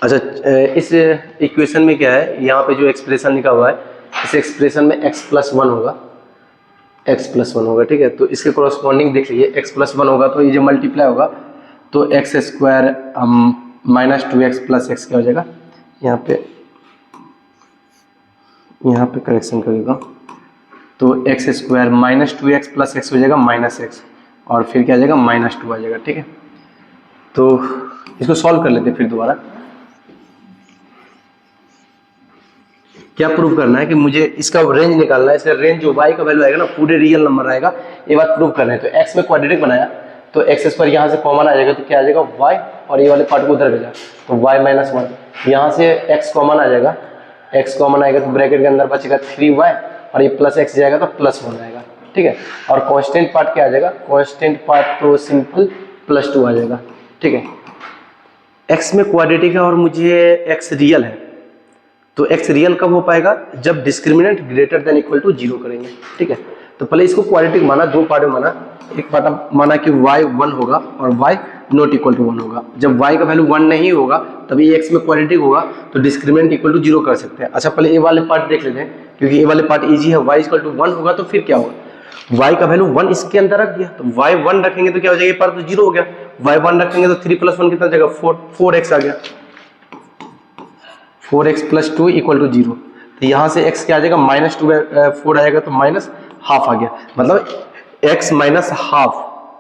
अच्छा, इस इक्वेशन में क्या है, यहाँ पे जो एक्सप्रेशन लिखा हुआ है इस एक्सप्रेशन में x+1 होगा, x+1 होगा, ठीक है। तो इसके कोरस्पॉन्डिंग देख लीजिए, x+1 होगा तो ये जो मल्टीप्लाई होगा तो x² -2x + x क्या हो जाएगा, यहाँ पे करेक्शन करेगा तो x² -2x + x हो जाएगा -x, और फिर क्या आ जाएगा -2 आ जाएगा, ठीक है। तो इसको सॉल्व कर लेते हैं फिर दोबारा। क्या प्रूव करना है कि मुझे इसका रेंज निकालना है, इसका रेंज जो y का वैल्यू आएगा ना पूरे रियल नंबर आएगा, ये बात प्रूव करना है। तो x में क्वाड्रेटिक बनाया तो x² यहाँ से कॉमन आ जाएगा तो क्या आ जाएगा y, और ये वाले पार्ट को उधर भेजा तो y -1, यहाँ से x कॉमन आ जाएगा, x कॉमन आएगा तो ब्रैकेट के अंदर बचेगा 3y, और ये +x जाएगा तो +1 आएगा, ठीक है। और कांस्टेंट पार्ट क्या आ जाएगा, कांस्टेंट पार्ट तो सिंपल +2 आ जाएगा, ठीक है। x में क्वाड्रेटिक है और मुझे x रियल है, तो x रियल कब हो पाएगा, जब discriminant greater than equal to 0 करेंगे, ठीक है। तो पहले इसको क्वाड्रेटिक माना, दो पार्ट में माना, एक पार्ट माना कि y 1 होगा और y नॉट इक्वल टू 1 होगा। जब y का वैल्यू 1 नहीं होगा तभी x में क्वाड्रेटिक होगा तो डिस्क्रिमिनेंट इक्वल टू 0 कर सकते हैं। अच्छा, पहले ये वाले पार्ट देख लेते हैं क्योंकि ये वाले पार्ट इजी है। y इक्वल टू 1 होगा तो फिर क्या होगा, y का वैल्यू 1 इसके अंदर रख दिया तो y 1 रखेंगे तो क्या हो जाएगा, ये पार्ट तो 0 हो गया, y 1 रखेंगे तो 3 + 1 कितना जाएगा 4x आ गया, 4x + 2 = 0। तो यहाँ से x क्या आ जाएगा -2 4 आएगा तो -½ आ गया, मतलब x -½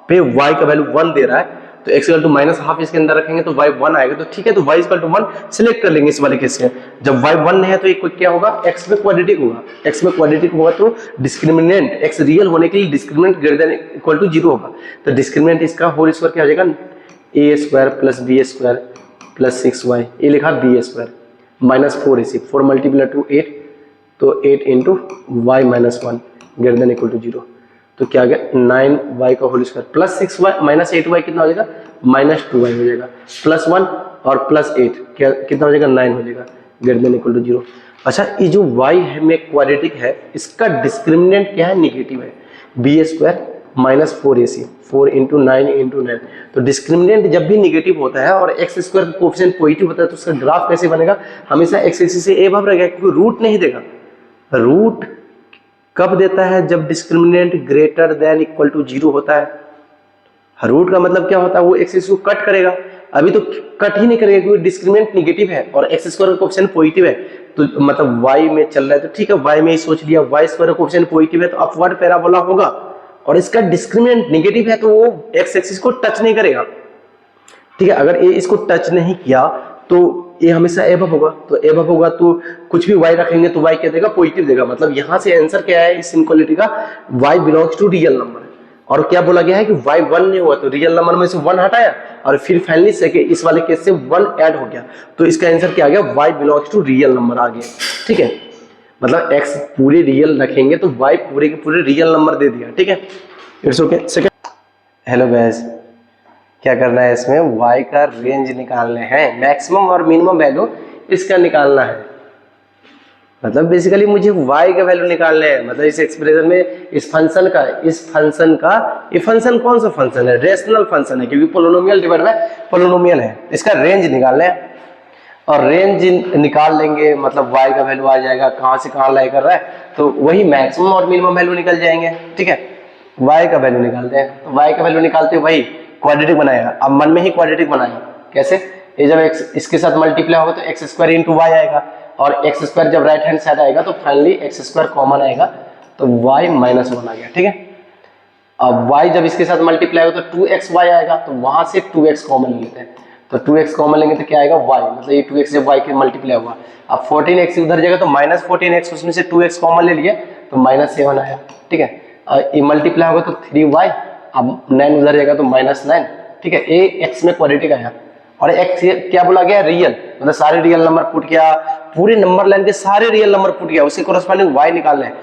पे y का वैल्यू 1 दे रहा है तो x = -½ इसके अंदर रखेंगे तो y 1 आएगा, तो ठीक है। तो y = 1 सिलेक्ट कर लेंगे इस वाले केस से। जब y 1 नहीं है तो ये क्या होगा, x में क्वाड्रेटिक होगा, x में क्वाड्रेटिक होगा तो डिस्क्रिमिनेंट x रियल होने के लिए discriminant greater than equal to 0 होगा। तो डिस्क्रिमिनेंट इसका होल स्क्वायर क्या हो जाएगा, a² + b² + 6y, ये लिखा b² -4ac, 4 × 2 8, तो 8 × y -1 greater than equal to 0, तो क्या आ गया 9y का whole square plus 6y -8y कितना हो जाएगा -2y हो जाएगा, +1 और +8 क्या कितना हो जाएगा 9 हो जाएगा ग्रेटर देन इक्वल टू 0। अच्छा, ये जो y है में क्वाड्रेटिक है इसका डिस्क्रिमिनेंट क्या है, निगेटिव है, b² -4ac, 4 × 9 × 9। तो डिस्क्रिमिनेंट जब भी निगेटिव होता है और x² का कोएफिशिएंट पॉजिटिव होता है तो उसका ग्राफ कैसे बनेगा, हमेशा x एक्सिस से एबव रहेगा क्योंकि रूट नहीं देगा। रूट कब देता है, जब discriminant greater than equal to 0 होता है। रूट का मतलब क्या होता है, वो एक्सिस को कट करेगा, अभी तो कट ही नहीं करेगा क्योंकि डिस्क्रिमिनेंट निगेटिव है और x² का कोएफिशिएंट पॉजिटिव है, तो मतलब y में चल रहा है तो ठीक है, y में ही सोच लिया, y² का कोएफिशिएंट पॉजिटिव है तो अपवर्ड पैराबोला होगा, और इसका डिस्क्रिमिनेंट नेगेटिव है तो वो x एक्सिस को टच नहीं करेगा, ठीक है। अगर ये इसको टच नहीं किया तो ये हमेशा एबव होगा, तो एबव होगा तो कुछ भी y रखेंगे तो y क्या देगा, पॉजिटिव देगा। मतलब यहाँ से आंसर क्या है इस इनइक्वालिटी का, y belongs to real number, और क्या बोला गया है कि y 1 नहीं हुआ तो रियल नंबर में से 1 हटाया और फिर फाइनली सेकंड इस वाले केस से 1 ऐड हो गया, तो इसका आंसर क्या आ गया, y belongs to real number आ गया, ठीक है। मतलब x पूरे रियल रखेंगे तो y पूरे के पूरे रियल नंबर दे दिया, ठीक है। It's okay. Second, hello guys, क्या करना है इसमें, y का रेंज निकालने हैं, मैक्सिमम और मिनिमम वैल्यू इसका निकालना है। मतलब बेसिकली मुझे y का वैल्यू निकालना है, मतलब इस एक्सप्रेशन में इस फंक्शन का ये फंक्शन कौन सा फंक्शन है, रेशनल फंक्शन है क्योंकि पोलिनोमियल डिवाइड बाय पोलिनोमियल है, इसका रेंज निकालना है। और रेंज निकाल लेंगे मतलब y का वैल्यू आ जाएगा कहाँ से कहाँ लाई कर रहा है, तो वही मैक्सिमम और मिनिमम वैल्यू निकल जाएंगे, ठीक है। y का वैल्यू निकालते हैं, तो y का वैल्यू निकालते वही क्वाड्रेटिक बनाएगा, अब मन में ही क्वाड्रेटिक बनाएगा, कैसे, ये जब x इसके साथ मल्टीप्लाई होगा तो x² × y आएगा, और x² जब राइट हैंड साइड आएगा तो फाइनली x² कॉमन आएगा तो y -1 आ गया, ठीक है। अब y जब इसके साथ मल्टीप्लाई होगा तो 2xy आएगा, तो वहां से 2x कॉमन लेते हैं, तो 2x कॉमन लेंगे तो क्या आएगा y, मतलब ये 2x जब y के मल्टीप्लाई हुआ, अब 14x उधर जाएगा तो -14x, उसमें से 2x कॉमन ले लिए तो -7 आया, ठीक है। ये मल्टीप्लाई होगा तो 3y, अब 9 उधर जाएगा तो -9, ठीक है। ये x में क्वाड्रेटिक आया, और x क्या बोला गया, रियल, मतलब सारे रियल नंबर पुट किया, पूरे नंबर लाइन के सारे रियल नंबर पुट किया, उसके कोरस्पॉन्डिंग y निकालना है।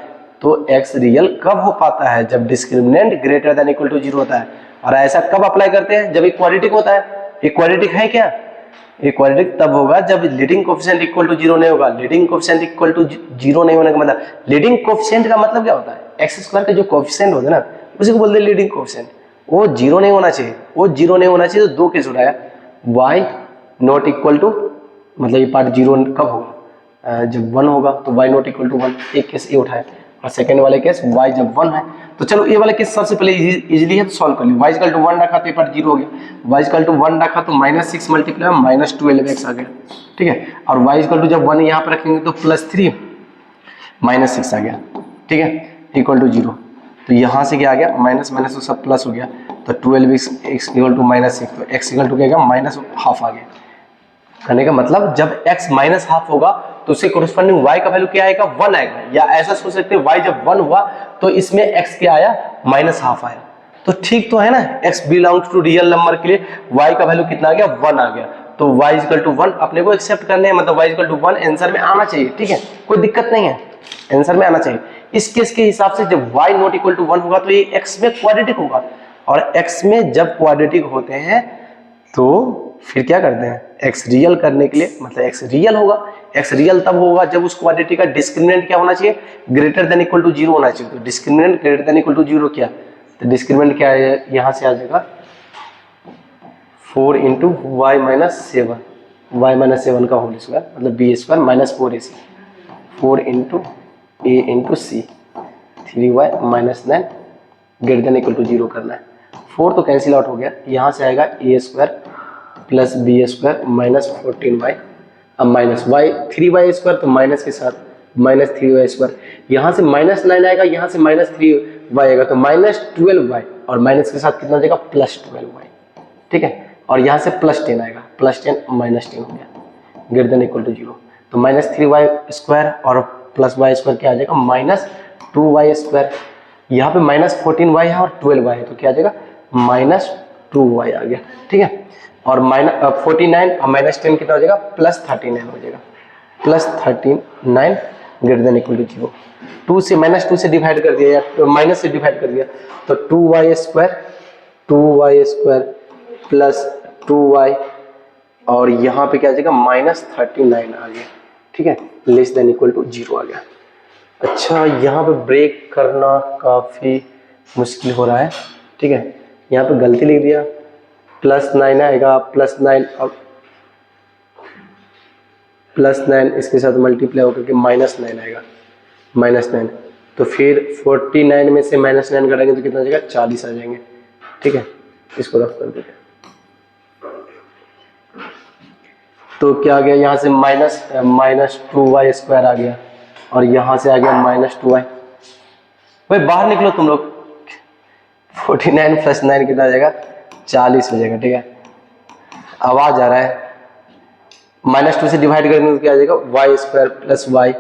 तो x रियल कब हो पाता है, जब discriminant greater than equal to 0 होता है, और ऐसा कब अप्लाई करते हैं, जब इक्वालिटिक होता है। इक्वालिटिक है क्या, इक्वालिटिक तब होगा जब लीडिंग कोएफिशिएंट इक्वल टू 0 नहीं होगा। लीडिंग कोएफिशिएंट इक्वल टू 0 नहीं होने का मतलब, लीडिंग कोएफिशिएंट का मतलब क्या होता है, x² का जो कोएफिशिएंट होता है ना उसी को बोलते हैं लीडिंग कोएफिशिएंट, वो 0 नहीं होना चाहिए, वो 0 नहीं होना चाहिए। तो दो केस उठाया, y नॉट इक्वल टू मतलब ये पार्ट जीरो कब होगा, जब 1 होगा, तो y नॉट इक्वल टू 1, एक केस ये उठाए। और सेकंड वाले केस y जब 1 है, तो चलो ये वाला केस सबसे पहले इजीली है तो सॉल्व कर लिया। y इक्वल टू 1 रखा तो ये पार्ट जीरो हो गया, y इक्वल टू 1 रखा तो -6 मल्टीप्लाई -12x आ गया, ठीक है। और y इक्वल टू जब 1 यहाँ पर रखेंगे तो +3 -6 आ गया, ठीक है, इक्वल टू 0। तो यहाँ से क्या आ गया, माइनस माइनस तो सब प्लस हो गया, तो 12x इक्वल टू -6, तो x इक्वल टू क्या आ गया, -½ आ गया। कहने का मतलब जब x -½ होगा तो उससे कोरिस्पोंडिंग y का वैल्यू क्या आएगा, 1 आएगा। या ऐसा सोच सकते हैं y जब 1 हुआ तो इसमें x क्या आया, -½ आया। तो ठीक तो है ना, x belongs to real number के लिए y का वैल्यू कितना आ गया, 1 आ गया। तो y इक्वल टू 1 अपने को एक्सेप्ट करने हैं, मतलब y इक्वल टू 1 आंसर में आना चाहिए, ठीक है, कोई दिक्कत नहीं है, आंसर में आना चाहिए। इस केस के हिसाब से जब y नॉट इक्वल टू 1 होगा तो ये x में क्वाड्रेटिक होगा, और x में जब क्वाड्रेटिक होते हैं तो फिर क्या करते हैं, x रियल करने के लिए, मतलब x रियल होगा। x रियल तब होगा जब उस क्वाड्रेटिक का डिस्क्रिमिनेंट क्या होना चाहिए, ग्रेटर देन इक्वल टू 0 होना चाहिए। तो discriminant greater than equal to 0 क्या, तो डिस्क्रिमिनेंट क्या है, यहाँ से आ जाएगा 4 इंटू y माइनस 7 का होल स्क्वायर, मतलब b square -4ac, 4 into a into c, 3y -9 greater than equal to 0 करना है। 4 तो कैंसिल आउट हो गया, यहाँ से आएगा a square plus B square -14y, अब माइनस y 3y स्क्वायर, तो माइनस के साथ -3y स्क्वायर, यहाँ से -9 आएगा, यहाँ से -3y आएगा, तो -12y, और माइनस के साथ कितना जाएगा, +12y, ठीक है। और यहाँ से +10 आएगा, +10 -10 हो गया, ग्रेटर देन इक्वल टू 0। तो -3y स्क्वायर और +y स्क्वायर क्या आ जाएगा, -2y स्क्वायर। यहाँ पे -14y है और 12y है, तो क्या आ जाएगा, -2y आ गया, ठीक है। और -49 और -10 कितना हो जाएगा, +39 हो जाएगा, +39 ग्रेटर देन इक्वल टू 0। 2 से -2 से डिवाइड कर दिया, या माइनस से डिवाइड कर दिया, तो 2y स्क्वायर प्लस 2y, और यहाँ पे क्या आ जाएगा, -39 आ गया, ठीक है, लेस देन इक्वल टू 0 आ गया। अच्छा, यहाँ पे ब्रेक करना काफ़ी मुश्किल हो रहा है, ठीक है, यहाँ पे गलती लिख दिया, +9 आएगा, +9 अब +9 इसके साथ मल्टीप्लाई होकर के -9 आएगा, -9, तो फिर 49 में से -9 करेंगे तो कितना आ जाएगा, 40 आ जाएंगे, ठीक है, इसको रफ कर देते हैं। तो क्या आ गया, यहाँ से -2y स्क्वायर आ गया, और यहाँ से आ गया -2y। भाई बाहर निकलो तुम लोग, 49 + 9 कितना आ जाएगा, 40 हो जाएगा, ठीक है। आवाज आ रहा है, -2 से डिवाइड करेंगे तो क्या आ जाएगा, y square plus y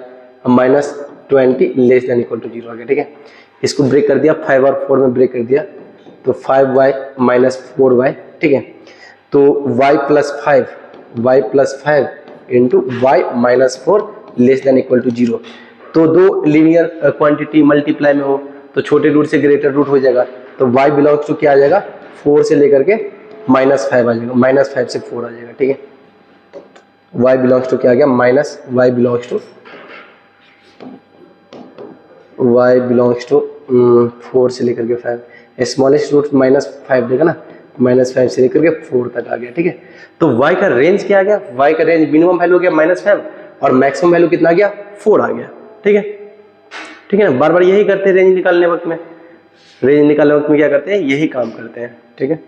-20 less than equal to 0 आ गया, ठीक है। इसको ब्रेक कर दिया, 5 और 4 में ब्रेक कर दिया, तो 5y -4y, ठीक है। तो y plus 5 into y -4 less than equal to 0। तो दो लीनियर क्वांटिटी मल्टीप्लाई में हो तो छोटे रूट से ग्रेटर रूट हो जाएगा, तो y बिलोंग्स टू क्या आ जाएगा, 4 से लेकर के -5 आ जाएगा, -5 से 4 आ जाएगा, ठीक है। y बिलोंग्स टू क्या आ गया, y बिलोंग्स टू 4 से लेकर के 5, स्मॉलेस्ट रूट -5 देगा ना, -5 से लेकर के 4 तक आ गया, ठीक है। तो y का रेंज क्या आ गया, y का रेंज मिनिमम वैल्यू हो गया -5 और मैक्सिमम वैल्यू कितना आ गया, 4 आ गया, ठीक है, ठीक है ना। बार बार यही करते हैं, रेंज निकालने वक्त में क्या करते हैं, यही काम करते हैं, ठीक है।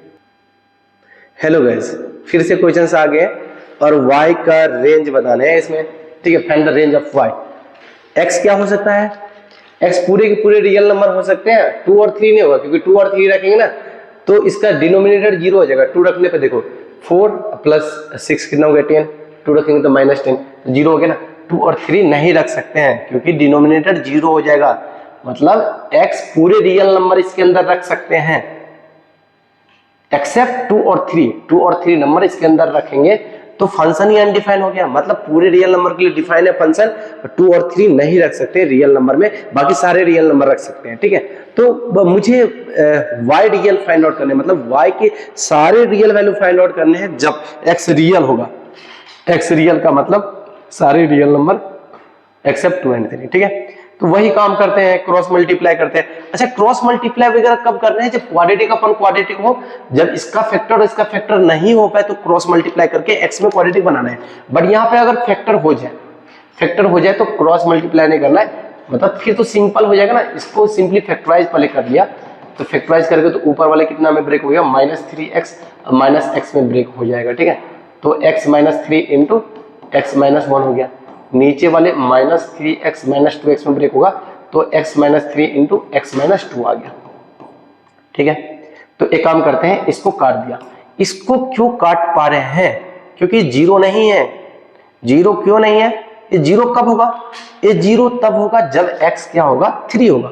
हेलो गाइस, फिर से क्वेश्चंस आ गए और y का रेंज बताना है इसमें, ठीक है। Find the range of y। x क्या हो सकता है, x पूरे के पूरे रियल नंबर हो सकते हैं, 2 और 3 नहीं होगा, क्योंकि 2 और 3 रखेंगे ना तो इसका डिनोमिनेटर 0 हो जाएगा। 2 रखने पे देखो, 4 + 6 कितना हो गया, 10, 2 रखेंगे तो -10, तो 0 हो गया ना। 2 और 3 नहीं रख सकते हैं क्योंकि डिनोमिनेटर 0 हो जाएगा, मतलब x पूरे रियल नंबर इसके अंदर रख सकते हैं, एक्सेप्ट 2 और 3 नंबर इसके अंदर रखेंगे तो फंक्शन ही अनडिफाइन हो गया, मतलब पूरे रियल नंबर के लिए डिफाइन है फंक्शन, 2 और 3 नहीं रख सकते रियल नंबर में, बाकी सारे रियल नंबर रख सकते हैं, ठीक है। तो मुझे y रियल फाइंड आउट करने, मतलब y के सारे रियल वैल्यू फाइंड आउट करने हैं जब x रियल होगा। x रियल का मतलब सारे रियल नंबर एक्सेप्ट 2 और 3, ठीक है। तो वही काम करते हैं, क्रॉस मल्टीप्लाई करते हैं। अच्छा, क्रॉस मल्टीप्लाई वगैरह कब करना है? जब क्वाड्रेटिक अपन क्वाड्रेटिक हो, जब इसका फैक्टर और इसका फैक्टर नहीं हो पाए तो क्रॉस मल्टीप्लाई करके एक्स में क्वाड्रेटिक बनाना है। बट यहाँ पे अगर फैक्टर हो जाए तो क्रॉस मल्टीप्लाई नहीं करना है, मतलब फिर तो सिंपल हो जाएगा ना। इसको सिंपली फैक्टराइज पहले कर लिया, तो फैक्टराइज करके तो ऊपर वाले कितना में ब्रेक हो गया, -3x -x में ब्रेक हो जाएगा, ठीक है। तो x - 3 इंटू x - 1 हो गया, नीचे वाले -3x - 2x में ब्रेक होगा, तो x - 3 इंटू x - 2 आ गया, ठीक है। तो एक काम करते हैं, इसको काट दिया। इसको क्यों काट पा रहे हैं? क्योंकि जीरो नहीं है। जीरो क्यों नहीं है? ये जीरो कब होगा? ये जीरो तब होगा जब x क्या होगा, 3 होगा,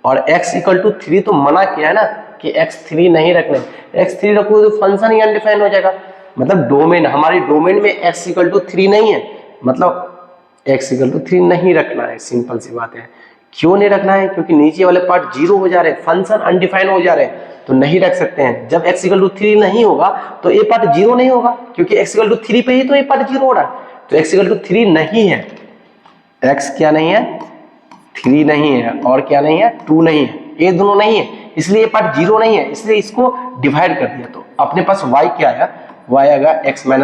और x = 3 तो मना किया है ना कि x 3 नहीं रखने। x 3 रखोगे तो फंक्शन ही अनडिफाइन हो जाएगा, मतलब डोमेन, हमारी डोमेन में x = 3 नहीं है, मतलब x = 3 नहीं रखना है। सिंपल सी बात है। क्यों नहीं रखना है? क्योंकि नीचे वाले पार्ट जीरो हो जा रहे हैं, फंक्शन अनडिफाइन हो जा रहे हैं, तो नहीं रख सकते हैं। जब x = 3 नहीं होगा तो ये पार्ट जीरो नहीं होगा, क्योंकि x = 3 पे ही तो ये पार्ट जीरो हो रहा है। तो x = 3 नहीं है, x क्या नहीं है, 3 नहीं है, और क्या नहीं है, 2 नहीं है, ये दोनों नहीं है, इसलिए ये पार्ट जीरो नहीं है, इसलिए इसको डिवाइड कर दिया। तो अपने पास y क्या आया, y आएगा x - 1 /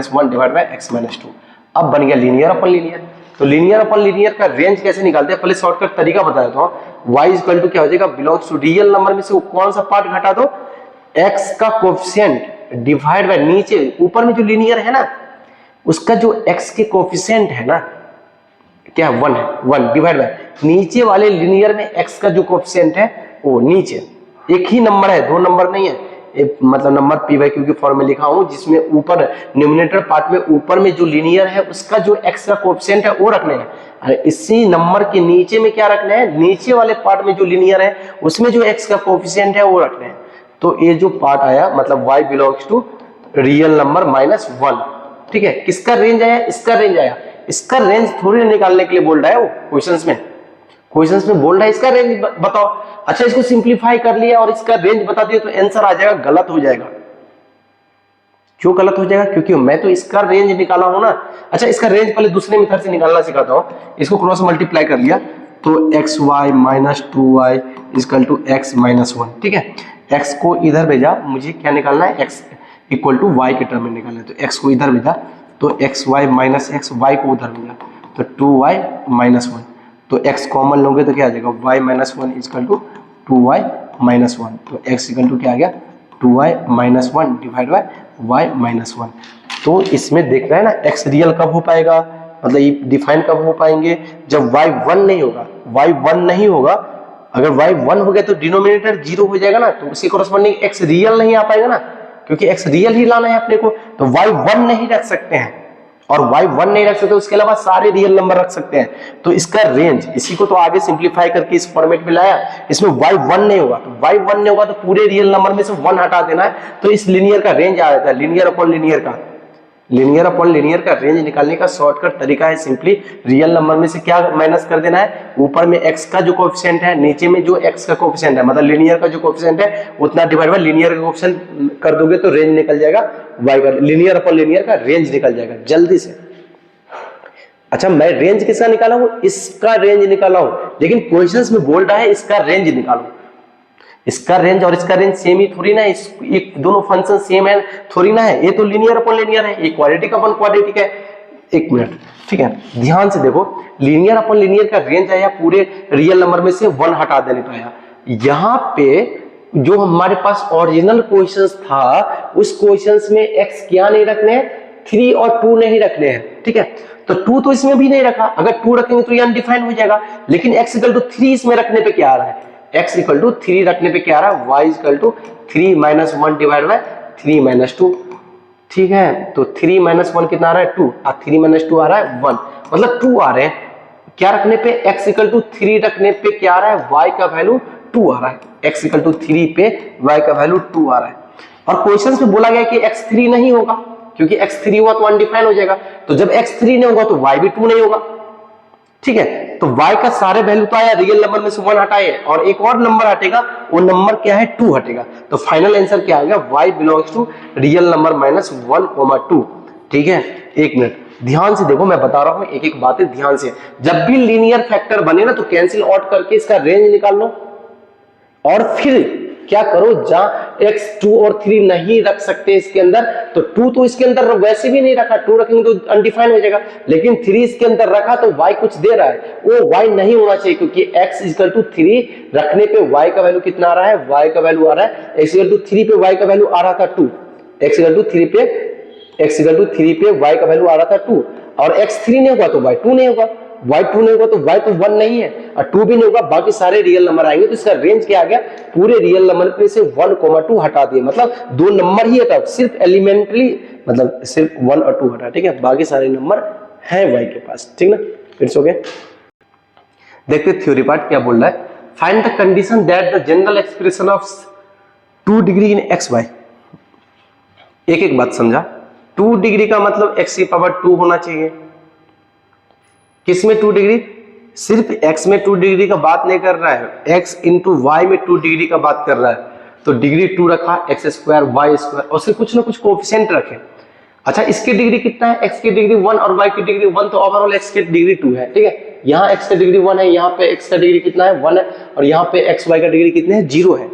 x - 2। अब बन गया लीनियर अपन लीनियर। तो लीनियर अपन लीनियर का रेंज कैसे निकालते हैं? पहले शॉर्टकट तरीका बता देता हूं। y = क्या हो जाएगा, बिलोंग्स टू रियल नंबर में से कौन सा पार्ट घटा दो, x का कोएफिशिएंट डिवाइड बाय नीचे, ऊपर में जो लीनियर है ना उसका जो x के कोएफिशिएंट है ना, क्या 1 है, 1 डिवाइड बाय नीचे वाले लीनियर में x का जो कोएफिशिएंट है वो नीचे एक ही नंबर है, 2 नंबर नहीं है, मतलब नंबर p/q की फॉर्म में लिखा हूं, जिसमें ऊपर न्यूमरेटर पार्ट में ऊपर में जो लीनियर है उसका जो x का कोएफिशिएंट है वो रखने हैं, और इसी नंबर के नीचे में क्या रखना है, नीचे वाले पार्ट में जो लीनियर है उसमें जो x का कोएफिशिएंट है वो रखने हैं। तो ये जो पार्ट आया, मतलब y belongs to real number -1, ठीक है। किसका रेंज आया, इसका रेंज आया। इसका रेंज थोड़ी निकालने के लिए बोल रहा है वो क्वेश्चंस में बोल रहा है इसका रेंज बताओ। अच्छा, इसको सिंपलीफाई कर लिया और इसका रेंज बता दिया तो आंसर आ जाएगा, गलत हो जाएगा। क्यों गलत हो जाएगा? क्योंकि मैं तो इसका रेंज निकाला हूं ना। अच्छा, इसका रेंज पहले दूसरे मेथड से निकालना सिखाता हूं। इसको क्रॉस मल्टीप्लाई कर लिया तो xy - 2y = x - 1, ठीक है। x को इधर भेजा, मुझे क्या निकालना है, x = y के टर्म में निकालना है, तो x को इधर भेजा तो xy - x, y को उधर भेजा तो 2y - 1, तो x कॉमन लोगे तो क्या आ जाएगा, y - 1 = 2y - 1, तो x = क्या आ गया, 2y - 1 डिवाइड बाय y - 1। तो इसमें देख रहे हैं ना, x रियल कब हो पाएगा, मतलब ये डिफाइन कब हो पाएंगे, जब y 1 नहीं होगा। y 1 नहीं होगा, अगर y 1 हो गया तो डिनोमिनेटर 0 हो जाएगा ना, तो उसी कोरस्पॉन्डिंग x रियल नहीं आ पाएगा ना, क्योंकि x रियल ही लाना है अपने को। तो y 1 नहीं रख सकते हैं, और y 1 नहीं रख सकते, उसके अलावा सारे रियल नंबर रख सकते हैं। तो इसका रेंज, इसी को तो आगे सिंपलीफाई करके इस फॉर्मेट में लाया। इसमें y 1 नहीं होगा, तो y 1 नहीं होगा तो पूरे रियल नंबर में से 1 हटा देना है, तो इस लीनियर का रेंज आ जाता है। लीनियर अपॉन लीनियर का रेंज निकालने का शॉर्टकट तरीका है, सिंपली रियल नंबर में से क्या माइनस कर देना है, ऊपर में x का जो कोएफिशिएंट है, नीचे में जो x का कोएफिशिएंट है, मतलब लीनियर का जो कोएफिशिएंट है उतना डिवाइड बाय लीनियर का कोएफिशिएंट कर दोगे तो रेंज निकल जाएगा y का। लीनियर अपॉन लीनियर का रेंज निकल जाएगा जल्दी से। अच्छा, मैं रेंज किसका निकाला हूं, इसका रेंज निकाला हूं, लेकिन क्वेश्चंस में बोल रहा है इसका रेंज निकालो। इसका रेंज और इसका रेंज सेम ही थोड़ी ना है, ये दोनों फंक्शन सेम है थोड़ी ना है, ये तो लीनियर अपॉन लीनियर है, ये क्वाड्रेटिक अपॉन क्वाड्रेटिक है। एक मिनट, ठीक है, ध्यान से देखो, लीनियर अपॉन लीनियर का रेंज आया, पूरे रियल नंबर में से 1 हटा देने को आया। यहाँ पे जो हमारे पास ओरिजिनल क्वेश्चंस था, उस क्वेश्चंस में x क्या नहीं रखने हैं, 3 और 2 नहीं रखने हैं, ठीक है। तो 2 तो इसमें भी नहीं रखा, अगर 2 रखेंगे तो ये अनडिफाइंड हो जाएगा, लेकिन x = 3 इसमें रखने पे क्या आ रहा है, x = 3 रखने पे क्या आ रहा है, y = 3 - 1 डिवाइड बाय 3 - 2, ठीक है। तो 3 - 1 कितना आ रहा है, 2, और 3 - 2 आ रहा है 1, मतलब 2 आ रहे हैं। क्या रखने पे, x = 3 रखने पे क्या आ रहा है, y का वैल्यू 2 आ रहा है, x = 3 पे y का वैल्यू 2 आ रहा है। और क्वेश्चंस में बोला गया कि x 3 नहीं होगा, क्योंकि x 3 हुआ तो अनडिफाइन हो जाएगा, तो जब x 3 नहीं होगा तो y भी 2 नहीं होगा, ठीक है। तो y का सारे वैल्यू तो आया, रियल नंबर में से 1 हटाए और एक और नंबर हटेगा, वो नंबर क्या है, 2 हटेगा। तो फाइनल आंसर क्या आ गया, y belongs to real number -1, 2, ठीक है। एक मिनट, ध्यान से देखो, मैं बता रहा हूं एक एक बातें ध्यान से। जब भी लीनियर फैक्टर बने ना तो कैंसिल आउट करके इसका रेंज निकाल लो, और फिर क्या करो, जहां x 2 और 3 नहीं रख सकते इसके अंदर, तो 2 तो इसके अंदर वैसे भी नहीं रखा, 2 रखेंगे तो अनडिफाइन हो जाएगा, लेकिन 3 इसके अंदर रखा तो y कुछ दे रहा है, वो y नहीं होना चाहिए, क्योंकि x इक्वल टू 3 रखने पे y का वैल्यू कितना आ रहा है, y का वैल्यू आ रहा है x इक्वल टू 3 पे y का वैल्यू आ रहा था 2, x इक्वल टू 3 पे y का वैल्यू आ रहा था 2, और x 3 नहीं होगा तो y 2 नहीं होगा, y 2 नहीं होगा तो y तो 1 नहीं है, और 2 भी नहीं होगा, बाकी सारे रियल नंबर आएंगे, तो इसका रेंज क्या आ गया, पूरे रियल नंबर पे से 1,2 हटा दिए, मतलब 2 नंबर ही हटा, सिर्फ एलिमेंट्री मतलब सिर्फ 1 और 2 हटा, ठीक है, बाकी सारे नंबर हैं y के पास, ठीक ना, इट्स ओके। देखते थ्योरी पार्ट क्या बोल रहा है। Find the condition that the general expression of 2 degree in x y. एक एक बात समझा, 2 डिग्री का मतलब x की पावर 2 होना चाहिए, किसमें 2 डिग्री, सिर्फ x में 2 डिग्री का बात नहीं कर रहा है, x इंटू वाई में 2 डिग्री का बात कर रहा है, तो डिग्री 2 रखा, x स्क्वायर वाई स्क्वायर, और उसके कुछ ना कुछ कोएफिशिएंट रखे। अच्छा, इसकी डिग्री कितना है, x की डिग्री 1 और y की डिग्री 1, तो ओवरऑल x की डिग्री 2 है, ठीक है, यहाँ x का डिग्री 1 है, यहाँ पे x का डिग्री कितना है 1 है, और यहाँ पे x y का डिग्री कितने है 0 है।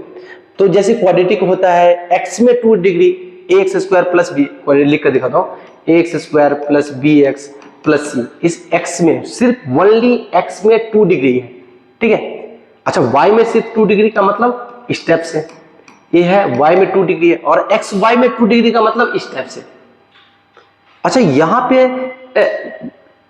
तो जैसे क्वाड्रेटिक होता है, x में 2 degree ax square plus B, लिख कर दिखाता हूँ, ax square plus bx plus C, इस x में सिर्फ ओनली x में 2 डिग्री है, ठीक है। अच्छा, y में सिर्फ 2 डिग्री का मतलब स्टेप्स है, ये है y में 2 डिग्री है, और x y में 2 डिग्री का मतलब स्टेप्स है। अच्छा, यहाँ पे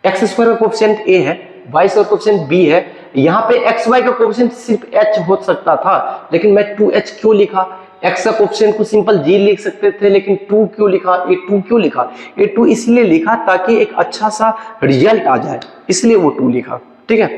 x स्क्वायर का कोएफिशिएंट a है, y स्क्वायर कोएफिशिएंट b है, यहाँ पे x y का कोएफिशिएंट सिर्फ h हो सकता था, लेकिन मैं 2h क्यों लिखा, x का कोएफिशिएंट को सिंपल g लिख सकते थे, लेकिन 2 क्यों लिखा, ये 2 क्यों लिखा, ये 2 इसलिए लिखा ताकि एक अच्छा सा रिजल्ट आ जाए, इसलिए वो 2 लिखा, ठीक है।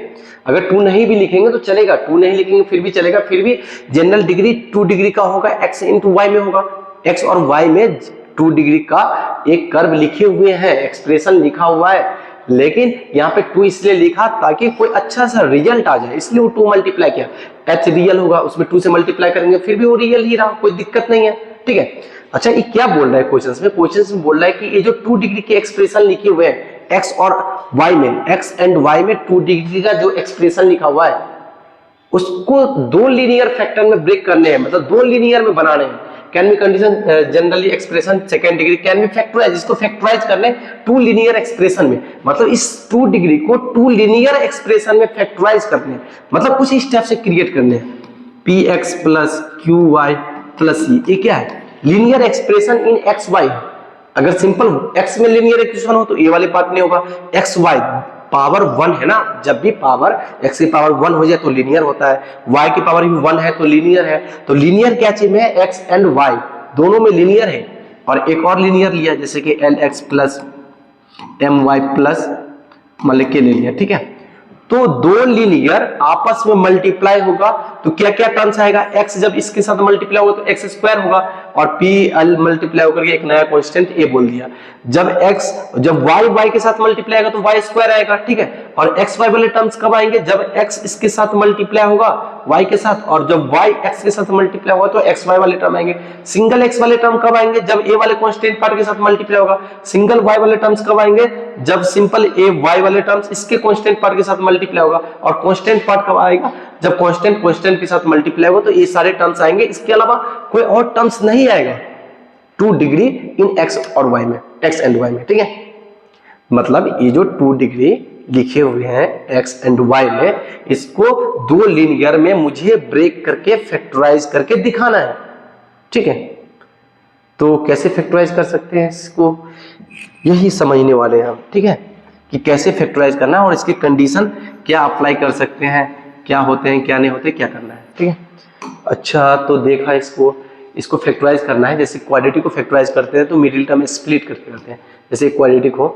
अगर 2 नहीं भी लिखेंगे तो चलेगा, 2 नहीं लिखेंगे फिर भी चलेगा, फिर भी जनरल डिग्री 2 डिग्री का होगा, x इंटू वाई में होगा, x और y में 2 डिग्री का एक कर्व लिखे हुए हैं, एक्सप्रेशन लिखा हुआ है, लेकिन यहाँ पे 2 इसलिए लिखा ताकि कोई अच्छा सा रिजल्ट आ जाए, इसलिए वो 2 मल्टीप्लाई किया, h रियल होगा, उसमें 2 से मल्टीप्लाई करेंगे फिर भी वो रियल ही रहा, कोई दिक्कत नहीं है, ठीक है। अच्छा, ये क्या बोल रहा है क्वेश्चंस में, क्वेश्चंस में बोल रहा है कि ये जो 2 डिग्री के एक्सप्रेशन लिखे हुए हैं x और y में, x एंड y में 2 डिग्री का जो एक्सप्रेशन लिखा हुआ है उसको 2 लीनियर फैक्टर में ब्रेक करने हैं, मतलब 2 लीनियर में बनाने हैं। Can be condition generally expression second degree can be factorize, इसको फैक्टराइज करने 2 लीनियर एक्सप्रेशन में, मतलब इस 2 डिग्री को 2 लीनियर एक्सप्रेशन में फैक्टराइज करने, मतलब कुछ स्टेप से क्रिएट करने हैं। px plus Q Y plus C, ये क्या है, linear expression in x Y. अगर सिंपल x में लीनियर एक्सप्रेशन हो तो ये वाले पार्ट नहीं होगा, एक्स वाई पावर 1 है ना, जब भी पावर x की पावर 1 हो जाए तो लीनियर होता है, y की पावर भी 1 है तो लीनियर है, तो लीनियर क्या चीज है, x एंड y दोनों में लीनियर है। और एक और लीनियर लिया जैसे कि lx प्लस my प्लस मतलब के ले लिया, ठीक है। तो 2 लीनियर आपस में मल्टीप्लाई होगा तो क्या क्या टर्म्स आएगा, x जब इसके साथ मल्टीप्लाई होगा तो x स्क्वायर होगा, और p l मल्टीप्लाई होकर एक नया कांस्टेंट a बोल दिया। जब y के साथ मल्टीप्लाई आएगा तो y स्क्वायर आएगा, ठीक है। और x y वाले टर्म्स कब आएंगे, जब x इसके साथ मल्टीप्लाई होगा y के साथ, और जब y x के साथ मल्टीप्लाई होगा तो x y वाले टर्म आएंगे। सिंगल x वाले टर्म कब आएंगे, जब a वाले कांस्टेंट पार्ट के साथ मल्टीप्लाई होगा। सिंगल y वाले टर्म्स कब आएंगे, जब सिंपल a y वाले टर्म्स इसके कांस्टेंट पार्ट के साथ मल्टीप्लाई होगा। और कांस्टेंट पार्ट कब आएगा, जब कांस्टेंट के साथ मल्टीप्लाई होगा, तो ये सारे टर्म्स आएंगे, इसके अलावा कोई और टर्म्स नहीं आएगा 2 डिग्री इन x और y में, x एंड y में, ठीक है। मतलब ये जो 2 डिग्री लिखे हुए हैं x एंड y में, इसको 2 लीनियर में मुझे ब्रेक करके फैक्टराइज करके दिखाना है, ठीक है। तो कैसे फैक्टराइज कर सकते हैं इसको, यही समझने वाले हैं हम, ठीक है, कि कैसे फैक्टराइज करना है और इसकी कंडीशन क्या अप्लाई कर सकते हैं, क्या होते हैं क्या नहीं होते, क्या करना है, ठीक है। अच्छा, तो देखा इसको फैक्टराइज करना है। जैसे क्वाड्रेटिक को फैक्टराइज करते हैं तो मिडिल टर्म स्प्लिट करके करते हैं। जैसे क्वाड्रेटिक हो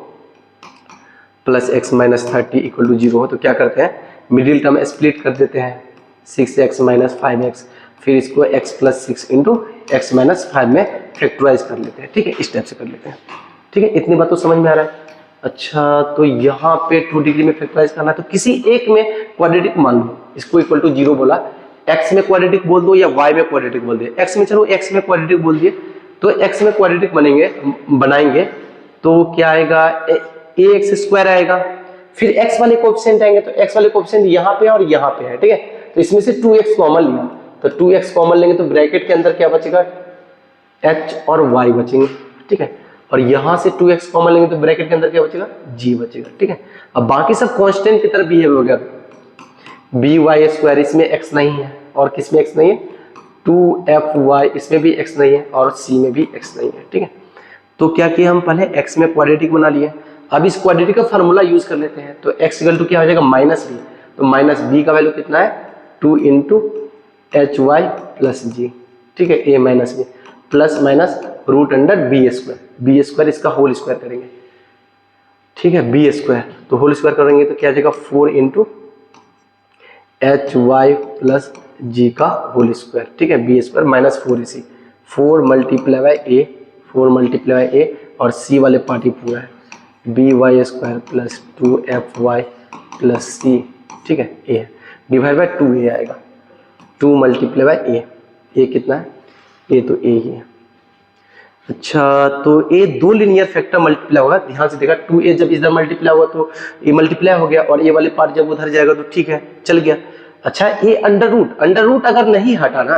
plus x minus 30 equal to 0 हो तो क्या करते हैं, मिडिल टर्म स्प्लिट कर देते हैं, 6x माइनस 5x, फिर इसको x plus 6 into x minus 5 में फैक्टराइज कर लेते हैं, ठीक है, इस टाइप से कर लेते हैं, ठीक है। इतनी बात तो समझ में आ रहा है। अच्छा, तो यहाँ पे 2 डिग्री में फैक्टराइज करना है तो किसी एक में क्वाड्रेटिक मान लो, इसको इक्वल टू 0 बोला, x में क्वाड्रेटिक बोल दो या y में क्वाड्रेटिक बोल दिए। x में चलो x में क्वाड्रेटिक बोल दिए, तो x में क्वाड्रेटिक बनाएंगे तो क्या आएगा, ए एक्स स्क्वायर आएगा, फिर एक्स वाले कोएफिशिएंट आएंगे तो एक्स वाले कोएफिशिएंट यहाँ पे और यहाँ पे है, ठीक है। तो इसमें से 2x कॉमन लिया, तो 2x कॉमन लेंगे तो ब्रैकेट के अंदर क्या बचेगा, h और y बचेंगे, ठीक है। और यहाँ से 2x कॉमन लेंगे तो ब्रैकेट के अंदर क्या बचेगा, g बचेगा, ठीक है। अब बाकी सब कांस्टेंट की तरह बिहेव हो गया। by स्क्वायर इसमें x नहीं है, और किस में x नहीं है, 2fy इसमें भी x नहीं है, और c में भी x नहीं है, ठीक है। तो क्या किया हम, पहले x में क्वाड्रेटिक बना लिए। अब इस क्वाड्रेटिक का फार्मूला यूज कर लेते हैं। तो x इक्वल टू क्या हो जाएगा, माइनस बी। तो माइनस बी का वैल्यू कितना है, 2 into h y plus g, ठीक है, a minus b plus minus root under b square इसका होल स्क्वायर करेंगे, ठीक है, बी स्क्वायर। तो होल स्क्वायर करेंगे तो क्या आ जाएगा, 4 into h y plus g का होल स्क्वायर, ठीक है, बी स्क्वायर माइनस 4 इसी 4 मल्टीप्लाई बाई ए और सी वाले पार्ट ही पूरा है, B Y square plus 2f y plus C, ठीक है, ए डिवाइड बाई 2a आएगा, 2 मल्टीप्लाई बाई ए कितना है, ए तो ए ही है। अच्छा, तो ए दो लिनियर फैक्टर मल्टीप्लाई होगा, ध्यान से देखा, 2a जब इधर मल्टीप्लाई हुआ तो ए मल्टीप्लाई हो गया, और ए वाले पार्ट जब उधर जाएगा तो ठीक है, चल गया। अच्छा, ए अंडर रूट अगर नहीं हटा ना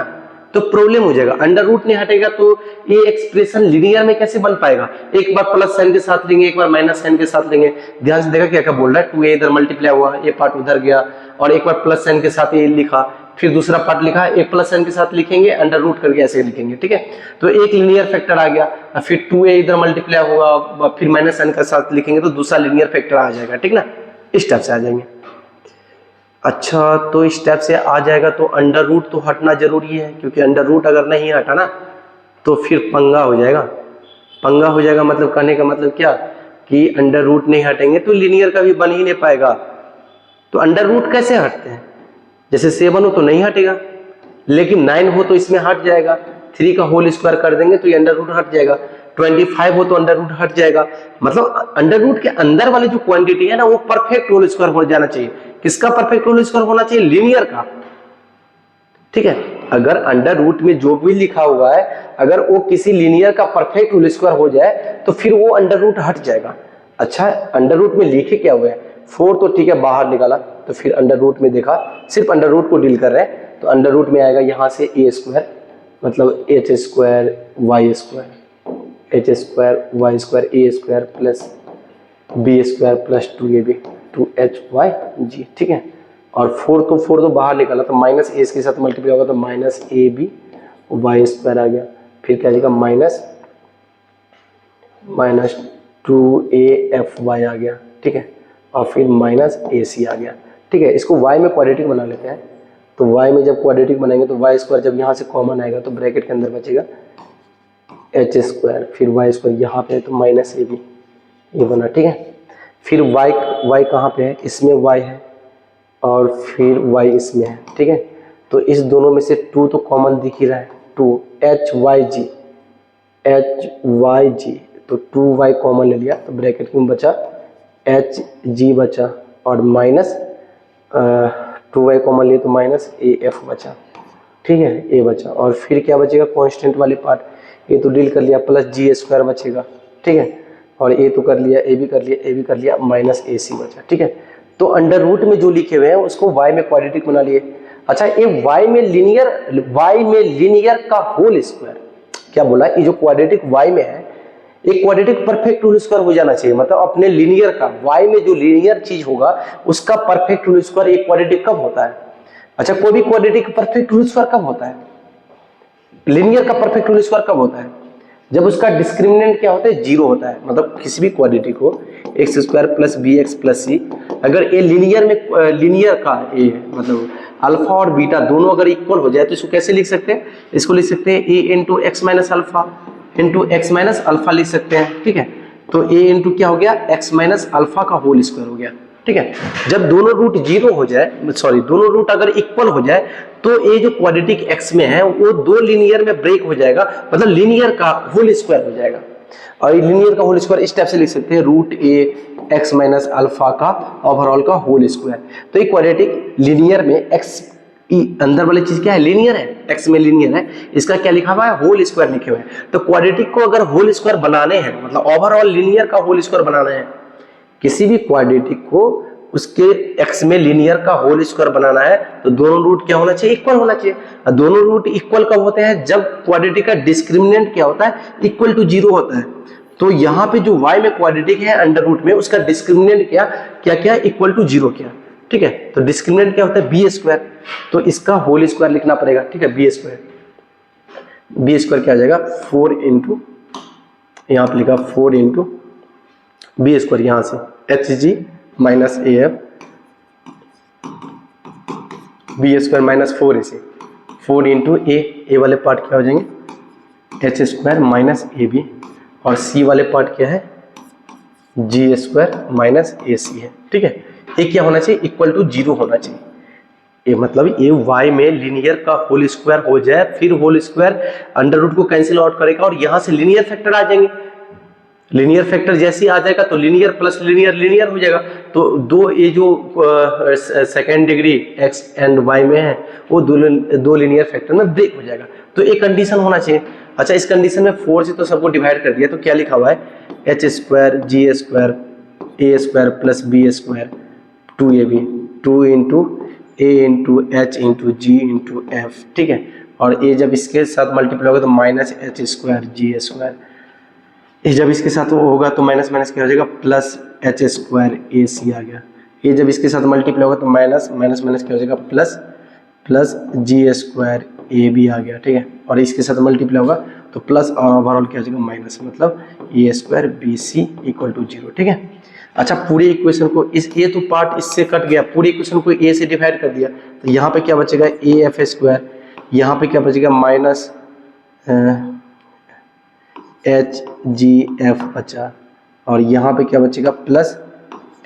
तो प्रॉब्लम हो जाएगा। अंडर रूट नहीं हटेगा तो ये एक्सप्रेशन लिनियर में कैसे बन पाएगा, एक बार प्लस साइन के साथ लेंगे, एक बार माइनस साइन के साथ लेंगे। ध्यान से देखा क्या क्या बोल रहा है, 2a इधर मल्टीप्लाई हुआ, ये पार्ट उधर गया, और एक बार प्लस साइन के साथ ये लिखा, फिर दूसरा पार्ट लिखा, एक प्लस साइन के साथ लिखेंगे, अंडर रूट करके ऐसे लिखेंगे, ठीक है। तो एक लिनियर फैक्टर आ गया, फिर 2a इधर मल्टीप्लाई हुआ, फिर माइनस साइन के साथ लिखेंगे तो दूसरा लिनियर फैक्टर आ जाएगा, ठीक ना, इस टाइप से आ जाएंगे। अच्छा, तो इस टाइप से आ जाएगा तो अंडर रूट तो हटना जरूरी है, क्योंकि अंडर रूट अगर नहीं हटा ना तो फिर पंगा हो जाएगा। मतलब कहने का मतलब क्या, कि अंडर रूट नहीं हटेंगे तो लिनियर का भी बन ही नहीं पाएगा। तो अंडर रूट कैसे हटते हैं, जैसे 7 हो तो नहीं हटेगा, लेकिन 9 हो तो इसमें हट जाएगा, 3 का होल स्क्वायर कर देंगे तो ये अंडर रूट हट जाएगा, 25 हो तो अंडर रूट हट जाएगा। मतलब अंडर रूट के अंदर वाले जो क्वांटिटी है ना वो परफेक्ट होल स्क्वायर हो जाना चाहिए। किसका परफेक्ट होल स्क्वायर होना चाहिए, लिनियर का, ठीक है। अगर अंडर रूट में जो भी लिखा हुआ है अगर वो किसी लिनियर का परफेक्ट होल स्क्वायर हो जाए तो फिर वो अंडर रूट हट जाएगा। अच्छा, अंडर रूट में लिखे क्या हुआ है, 4 तो ठीक है बाहर निकाला, तो फिर अंडर रूट में देखा, सिर्फ अंडर रूट को डील कर रहे हैं, तो अंडर रूट में आएगा यहाँ से ए स्क्वायर, मतलब H square Y square A square plus B square plus 2ab 2hy ठीक है। और 4 तो बाहर निकाला, तो माइनस ए के साथ मल्टीप्लाई होगा तो माइनस ए बी वाई स्क्वायर आ गया, फिर क्या जाएगा माइनस 2af y आ गया, ठीक है, और फिर माइनस ac आ गया, ठीक है। इसको y में क्वाड्रेटिक बना लेते हैं। तो y में जब क्वाड्रेटिक बनाएंगे तो y स्क्वायर जब यहाँ से कॉमन आएगा तो ब्रैकेट के अंदर बचेगा एच स्क्वायर, फिर y स्क्वायर यहाँ पे है तो माइनस ए बी, ये बना, ठीक है। फिर y कहाँ पे है, इसमें y है और फिर y इसमें है, ठीक है। तो इस दोनों में से 2 तो कॉमन दिख ही रहा है, 2 hy g, तो 2y कॉमन ले लिया तो ब्रैकेट में बचा hg बचा, और माइनस 2y कॉमन लिए तो माइनस af बचा, ठीक है, a बचा। और फिर क्या बचेगा, कांस्टेंट वाले पार्ट, ये तो डील कर लिया, प्लस जी स्क्वायर बचेगा, ठीक है, और ए तो कर लिया, ए भी कर लिया, माइनस ए सी बचा, ठीक है। तो अंडर रूट में जो लिखे हुए हैं उसको y में क्वाड्रेटिक बना लिए। अच्छा, ये y में लिनियर का होल स्क्वायर, क्या बोला, ये जो क्वाड्रेटिक y में है एक क्वाड्रेटिक परफेक्ट होल स्क्वायर हो जाना चाहिए, मतलब अपने लिनियर का y में जो लिनियर चीज होगा उसका परफेक्ट होल स्क्वायर एक क्वाड्रेटिक कब होता है। अच्छा, कोई भी क्वाड्रेटिक परफेक्ट होल स्क्वायर कब होता है, लिनियर का परफेक्ट होल स्क्वायर कब होता है, जब उसका डिस्क्रिमिनेंट क्या होता है, 0 होता है। मतलब किसी भी क्वाड्रेटिक हो X square plus B X plus C, अगर ए लिनियर का ए मतलब अल्फा और बीटा दोनों अगर इक्वल हो जाए तो इसको कैसे लिख सकते हैं, इसको लिख सकते हैं ए इंटू एक्स माइनस अल्फा लिख सकते हैं, ठीक है। तो ए इंटू क्या हो गया, एक्स माइनस अल्फा का होल स्क्वायर हो गया, ठीक है। जब दोनों रूट 0 हो जाए, दोनों रूट अगर इक्वल हो जाए तो ये जो क्वाड्रेटिक एक्स में है वो 2 लिनियर में ब्रेक हो जाएगा, मतलब लिनियर का होल स्क्वायर हो जाएगा। और ये लिनियर का होल स्क्वायर इस टाइप से लिख सकते हैं, रूट ए एक्स माइनस अल्फा का ओवरऑल का होल स्क्वायर। तो ये क्वाड्रेटिक लिनियर में एक्स अंदर वाली चीज क्या है, लिनियर है, एक्स में लिनियर है, इसका क्या लिखा हुआ है, होल स्क्वायर लिखे हुए हैं। तो क्वाड्रेटिक को अगर होल स्क्वायर बनाने हैं, मतलब ओवरऑल लिनियर का होल स्क्वायर बनाना है, किसी भी क्वाड्रेटिक को उसके x में लीनियर का होल स्क्वायर बनाना है तो दोनों रूट क्या होना चाहिए, इक्वल होना चाहिए। और दोनों रूट इक्वल कब होते हैं, जब क्वाड्रेटिक का डिस्क्रिमिनेंट क्या होता है, इक्वल टू 0 होता है। तो यहाँ पे जो y में क्वाड्रेटिक है अंडर रूट में, उसका डिस्क्रिमिनेंट क्या क्या क्या इक्वल टू 0 क्या, ठीक है। तो डिस्क्रिमिनेंट क्या होता है, बी स्क्वायर, तो इसका होल स्क्वायर लिखना पड़ेगा, ठीक है। बी स्क्वायर क्या आ जाएगा 4 इंटू, यहाँ पे लिखा 4 इंटू बी स्क्वायर, यहाँ से h g minus a f, b square minus 4 a से 4 इंटू ए वाले पार्ट क्या हो जाएंगे एच स्क्वायर माइनस ए बी, और सी वाले पार्ट क्या है जी स्क्वायर माइनस ए सी है, ठीक है। ये क्या होना चाहिए, इक्वल टू 0 होना चाहिए। ये मतलब ये y में लीनियर का होल स्क्वायर हो जाए, फिर होल स्क्वायर अंडर रूट को कैंसिल आउट करेगा और यहां से लीनियर फैक्टर आ जाएंगे। लीनियर फैक्टर जैसे ही आ जाएगा तो लीनियर प्लस लीनियर हो जाएगा। तो दो ये जो second degree x and y में है वो दो लीनियर फैक्टर में ब्रेक हो जाएगा। तो एक कंडीशन होना चाहिए। अच्छा, इस कंडीशन में 4 से तो सबको डिवाइड कर दिया, तो क्या लिखा हुआ है H square G square A square plus B square 2ab 2 into A into H into G into F, ठीक है। और ए जब इसके साथ मल्टीप्लाई होगा तो minus H square G square, ये जब इसके साथ होगा तो माइनस माइनस क्या हो जाएगा प्लस एच स्क्वायर ए सी आ गया। ये जब इसके साथ मल्टीप्लाई होगा तो माइनस माइनस माइनस क्या हो जाएगा plus G square A B आ गया, ठीक है। और इसके साथ मल्टीप्लाई होगा तो प्लस और ओवरऑल क्या हो जाएगा माइनस, मतलब A square B C equal to 0, ठीक है। अच्छा, पूरे इक्वेशन को इस ए तो पार्ट इससे कट गया, पूरे इक्वेशन को ए से डिवाइड कर दिया तो यहाँ पे क्या बचेगा ए एफ स्क्वायर, यहाँ पे क्या बचेगा माइनस एच जी एफ बचा, और यहाँ पे क्या बचेगा प्लस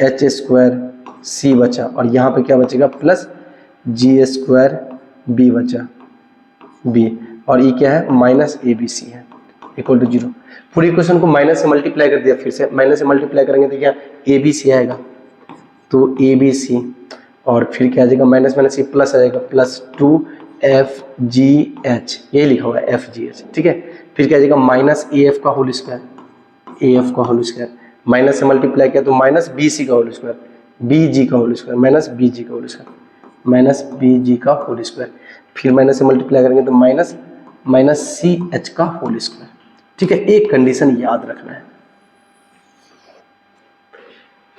एच स्क्वायर सी बचा, और यहाँ पे क्या बचेगा प्लस जी स्क्वायर बी बचा बी, और ये क्या है माइनस ए बी सी है इक्वल टू 0। पूरी इक्वेशन को माइनस से मल्टीप्लाई कर दिया, फिर से माइनस से मल्टीप्लाई करेंगे तो क्या ए बी सी आएगा, तो ए बी सी, और फिर क्या आ जाएगा माइनस माइनस ये प्लस आ जाएगा प्लस 2 एफ जी एच, ये लिखा हुआ है एफ जी एच, ठीक है। फिर क्या आ जाएगा माइनस ए एफ का होल स्क्वायर, ए एफ का होल स्क्वायर, माइनस से मल्टीप्लाई किया तो माइनस बी सी का होल स्क्वायर, बी जी का whole square minus b g का whole square, minus b g का होल स्क्वायर, फिर माइनस से मल्टीप्लाई करेंगे तो माइनस सी एच का होल स्क्वायर, ठीक है। एक कंडीशन याद रखना है,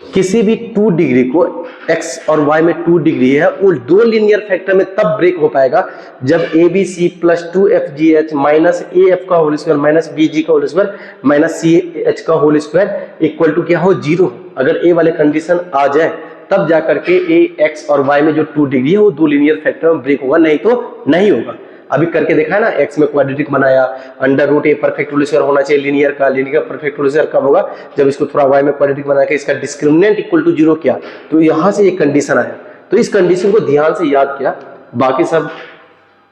किसी भी 2 डिग्री को x और y में 2 डिग्री है वो दो लीनियर फैक्टर में तब ब्रेक हो पाएगा जब a b c plus 2fgh minus a f का whole square minus b g का whole square minus c h का होल स्क्वायर इक्वल टू क्या हो 0। अगर ए वाले कंडीशन आ जाए तब जाकर के ए एक्स और y में जो 2 डिग्री है वो दो लीनियर फैक्टर में ब्रेक होगा, नहीं तो नहीं होगा। अभी करके देखा है ना, x में क्वाड्रेटिक बनाया, under root a perfect whole square होना चाहिए लीनियर का, लीनियर परफेक्ट होल स्क्वायर कब होगा जब इसको थोड़ा y में क्वाड्रेटिक बना के इसका डिस्क्रिमिनेंट इक्वल टू 0 किया, तो यहां से एक कंडीशन आया। तो इस कंडीशन को ध्यान से याद किया, बाकी सब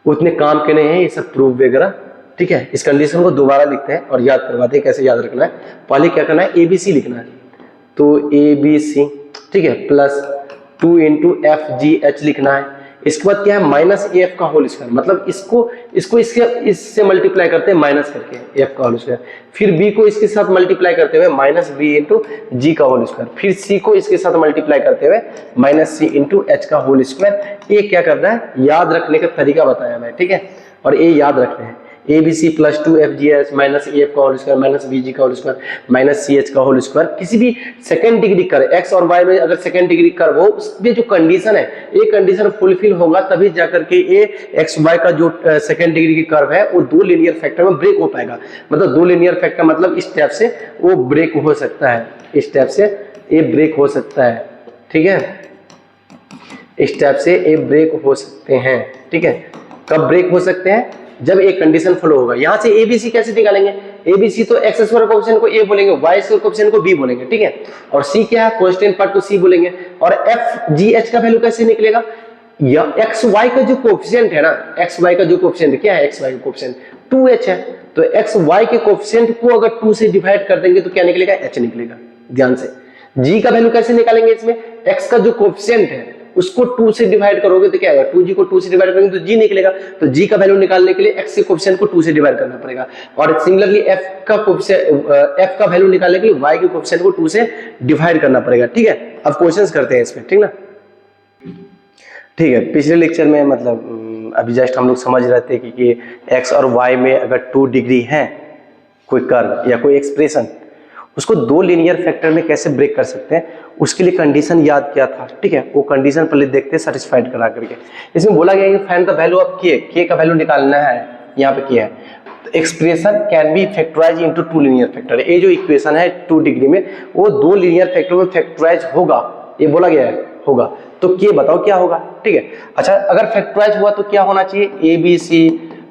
उतने काम के नहीं है, ये सब प्रूफ वगैरह, ठीक है। इस कंडीशन को दोबारा लिखते हैं और याद करवाते हैं कैसे याद रखना है। पहले क्या करना है, एबीसी लिखना है, तो एबीसी, ठीक है, plus 2 into F g H लिखना है। इसके बाद क्या है माइनस ए एफ का होल स्क्वायर, मतलब इसको इससे मल्टीप्लाई करते हैं माइनस करके एफ का होल स्क्वायर, फिर बी को इसके साथ मल्टीप्लाई करते हुए माइनस बी इंटू जी का होल स्क्वायर, फिर सी को इसके साथ मल्टीप्लाई करते हुए माइनस सी इंटू एच का होल स्क्वायर। ये क्या करना है, याद रखने का तरीका बताया मैं, ठीक है। और ये याद रखना है a b c plus 2 f g h minus a f का whole square minus b g का whole square minus c h का होल स्क्वायर। किसी भी सेकंड डिग्री कर्व एक्स और वाई में अगर सेकंड डिग्री कर्व हो, उसमें जो कंडीशन है ये कंडीशन फुलफिल होगा तभी जाकर के ये एक्स वाई का जो सेकंड डिग्री की कर्व है वो दो लीनियर फैक्टर में ब्रेक हो पाएगा। मतलब दो लीनियर फैक्टर मतलब इस स्टेप से वो ब्रेक हो सकता है, इस स्टेप से ये ब्रेक हो सकता है, ठीक है, इस स्टेप से ये ब्रेक हो सकते हैं, ठीक है। कब ब्रेक हो सकते हैं, जब एक कंडीशन फॉलो होगा। यहां से एबीसी कैसे निकालेंगे, एबीसी तो एक्स स्क्वायर कोएफिशिएंट को ए बोलेंगे, वाई स्क्वायर कोएफिशिएंट को बी बोलेंगे, ठीक है। और सी क्या है, कांस्टेंट पार्ट को सी बोलेंगे। और एफ जी एच का वैल्यू कैसे निकलेगा, या एक्स वाई का जो कोएफिशिएंट है ना, एक्स वाई का जो कोएफिशिएंट क्या है, एक्स वाई का कोएफिशिएंट 2h है, तो एक्स वाई के कोएफिशिएंट को अगर 2 से डिवाइड कर देंगे तो क्या निकलेगा, h निकलेगा। ध्यान से जी का वैल्यू कैसे निकालेंगे, इसमें एक्स का जो कोएफिशिएंट है उसको 2 से डिवाइड करोगे तो क्या आएगा, 2g को 2 से डिवाइड करेंगे तो g निकलेगा। तो g का वैल्यू निकालने के लिए x के कोएफिशिएंट को 2 से डिवाइड करना पड़ेगा। और सिमिलरली f का वैल्यू निकालने के लिए y के कोएफिशिएंट को 2 से डिवाइड करना पड़ेगा। ठीक है, अब क्वेश्चंस करते हैं इसमें, ठीक ना। ठीक है, पिछले लेक्चर में मतलब अभी जस्ट हम लोग समझ रहे थे कि x और y में अगर 2 डिग्री है कोई कर्व या कोई एक्सप्रेशन, उसको 2 लीनियर फैक्टर में कैसे ब्रेक कर सकते हैं, उसके लिए कंडीशन याद किया था। ठीक है, वो कंडीशन पहले देखते हैं सेटिस्फाइड करा करके। इसमें बोला गया कि find the value of k का वैल्यू निकालना है, यहाँ पे क्या है, expression can be factorize into 2 linear factor. ये जो इक्वेशन है 2 डिग्री में वो 2 लीनियर फैक्टर में फैक्टराइज होगा, ये बोला गया है होगा। तो k बताओ क्या होगा। ठीक है, अच्छा अगर फैक्टराइज हुआ तो क्या होना चाहिए, ABC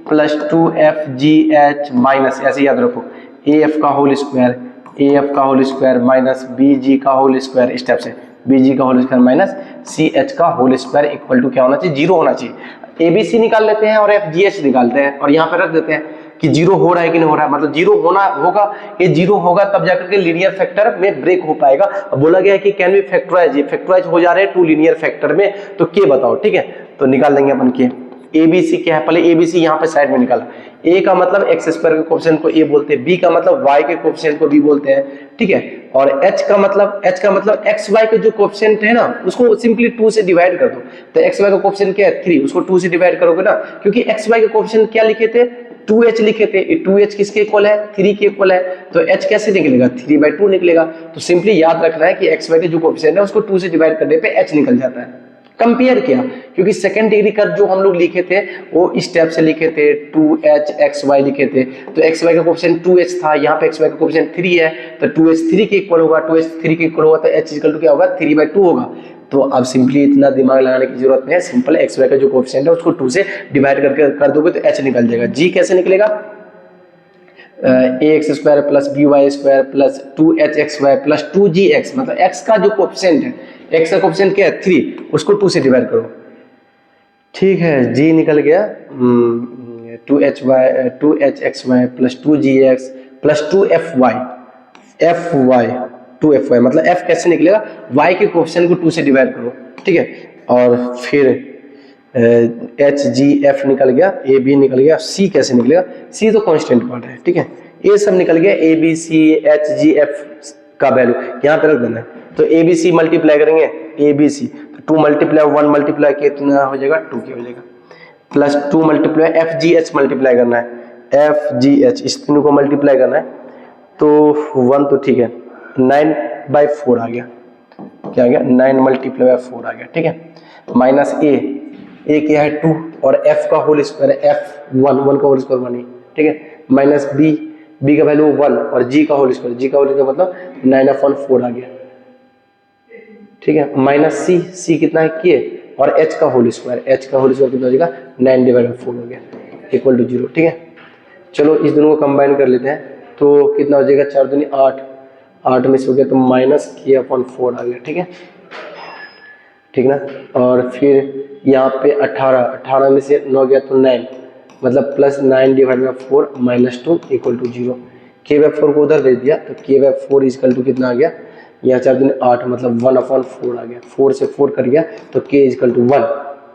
प्लस 2FGH माइनस, ऐसे याद रखो, AF का होल स्क्वायर, AF का होल स्क्वायर माइनस BG का होल स्क्वायर, स्टेप से BG का होल स्क्वायर माइनस CH का होल स्क्वायर इक्वल टू क्या होना चाहिए, 0 होना चाहिए। ABC निकाल लेते हैं और FGH निकालते हैं और यहाँ पे रख देते हैं कि 0 हो रहा है कि नहीं हो रहा है, मतलब 0 होना होगा, ये 0 होगा तब जाकर के लीनियर फैक्टर में ब्रेक हो पाएगा। अब बोला गया है कि कैन बी फैक्टराइज, ये फैक्टराइज हो जा रहे हैं 2 लीनियर फैक्टर में, तो के बताओ। ठीक है, तो निकाल देंगे अपन के। ABC क्या है, पहले ABC यहाँ पे साइड में निकाला। A का मतलब x स्क्वायर के कोएफिशिएंट को A बोलते हैं, B का मतलब y के कोएफिशिएंट को B बोलते हैं। ठीक है, और H का मतलब xy के जो कोएफिशिएंट है ना, उसको सिंपली 2 से डिवाइड कर दो। तो xy का कोएफिशिएंट क्या है, 3, उसको 2 से डिवाइड करोगे ना, क्योंकि xy के कोएफिशिएंट क्या लिखे थे, 2h लिखे थे। 2h किसके इक्वल है, 3 के इक्वल है, तो h कैसे निकलेगा, 3/2 निकलेगा। तो सिंपली याद रखना है कि xy के जो कोएफिशिएंट है उसको 2 से डिवाइड करने पे h निकल जाता है। कंपेयर किया, क्योंकि सेकंड डिग्री कर्व जो हम लोग लिखे थे वो इस टाइप से लिखे थे, 2hxy लिखे थे, तो xy का कोएफिशिएंट 2h था, यहाँ पे xy का कोएफिशिएंट 3 है, तो 2h 3 के इक्वल होगा, 2h 3 के इक्वल होगा तो h इक्वल टू क्या होगा, 3/2 होगा। तो अब सिंपली इतना दिमाग लगाने की जरूरत नहीं है, सिंपल xy का जो कोएफिशिएंट है उसको 2 से डिवाइड करके कर दोगे तो h निकल जाएगा। g कैसे निकलेगा, ax square plus by square plus 2hxy plus 2gx, मतलब x का जो कोएफिशिएंट है, x का कोएफिशिएंट क्या है 3, उसको 2 से डिवाइड करो। ठीक है, g निकल गया 2hxy plus 2gx plus 2fy 2fy, मतलब f कैसे निकलेगा, y के कोएफिशिएंट को 2 से डिवाइड करो। ठीक है, और फिर HGF निकल गया, AB निकल गया, C कैसे निकलेगा, C तो कांस्टेंट पार्ट है। ठीक है, ये सब निकल गया, ABC HGF का वैल्यू यहाँ पे रख देना है। तो ABC मल्टीप्लाई करेंगे ABC, तो 2 मल्टीप्लाई 1 मल्टीप्लाई कितना हो जाएगा, 2 के हो जाएगा, प्लस 2 मल्टीप्लाई FGH मल्टीप्लाई करना है, FGH इस तीनों को मल्टीप्लाई करना है, तो 1 तो ठीक है, 9/4 आ गया, क्या आ गया, 9 मल्टीप्लाई 4 आ गया। ठीक है, माइनस A क्या है 2 और F का होल स्क्वायर F1 का होल स्क्वायर 1 ही। ठीक है, माइनस B का वैल्यू 1 और G का होल स्क्वायर मतलब 9/4 आ गया। ठीक है, माइनस C कितना है K और H का होल स्क्वायर कितना हो जाएगा, 9/4 हो गया इक्वल टू 0। ठीक है, चलो इस दोनों को कंबाइन कर लेते हैं, तो कितना हो जाएगा, 4 दूनी 8 में से हो गया तो माइनस K/4 आ गया। ठीक है, ठीक ना, और फिर यहाँ पे 18 में से 9 गया तो 9, मतलब plus 9/4 minus 2 equal to 0। K/4 को उधर भेज दिया तो K/4 इक्वल टू कितना आ गया, यहाँ 4 दूनी 8, मतलब 1/4 आ गया, 4 से 4 कर गया तो K इक्वल टू 1।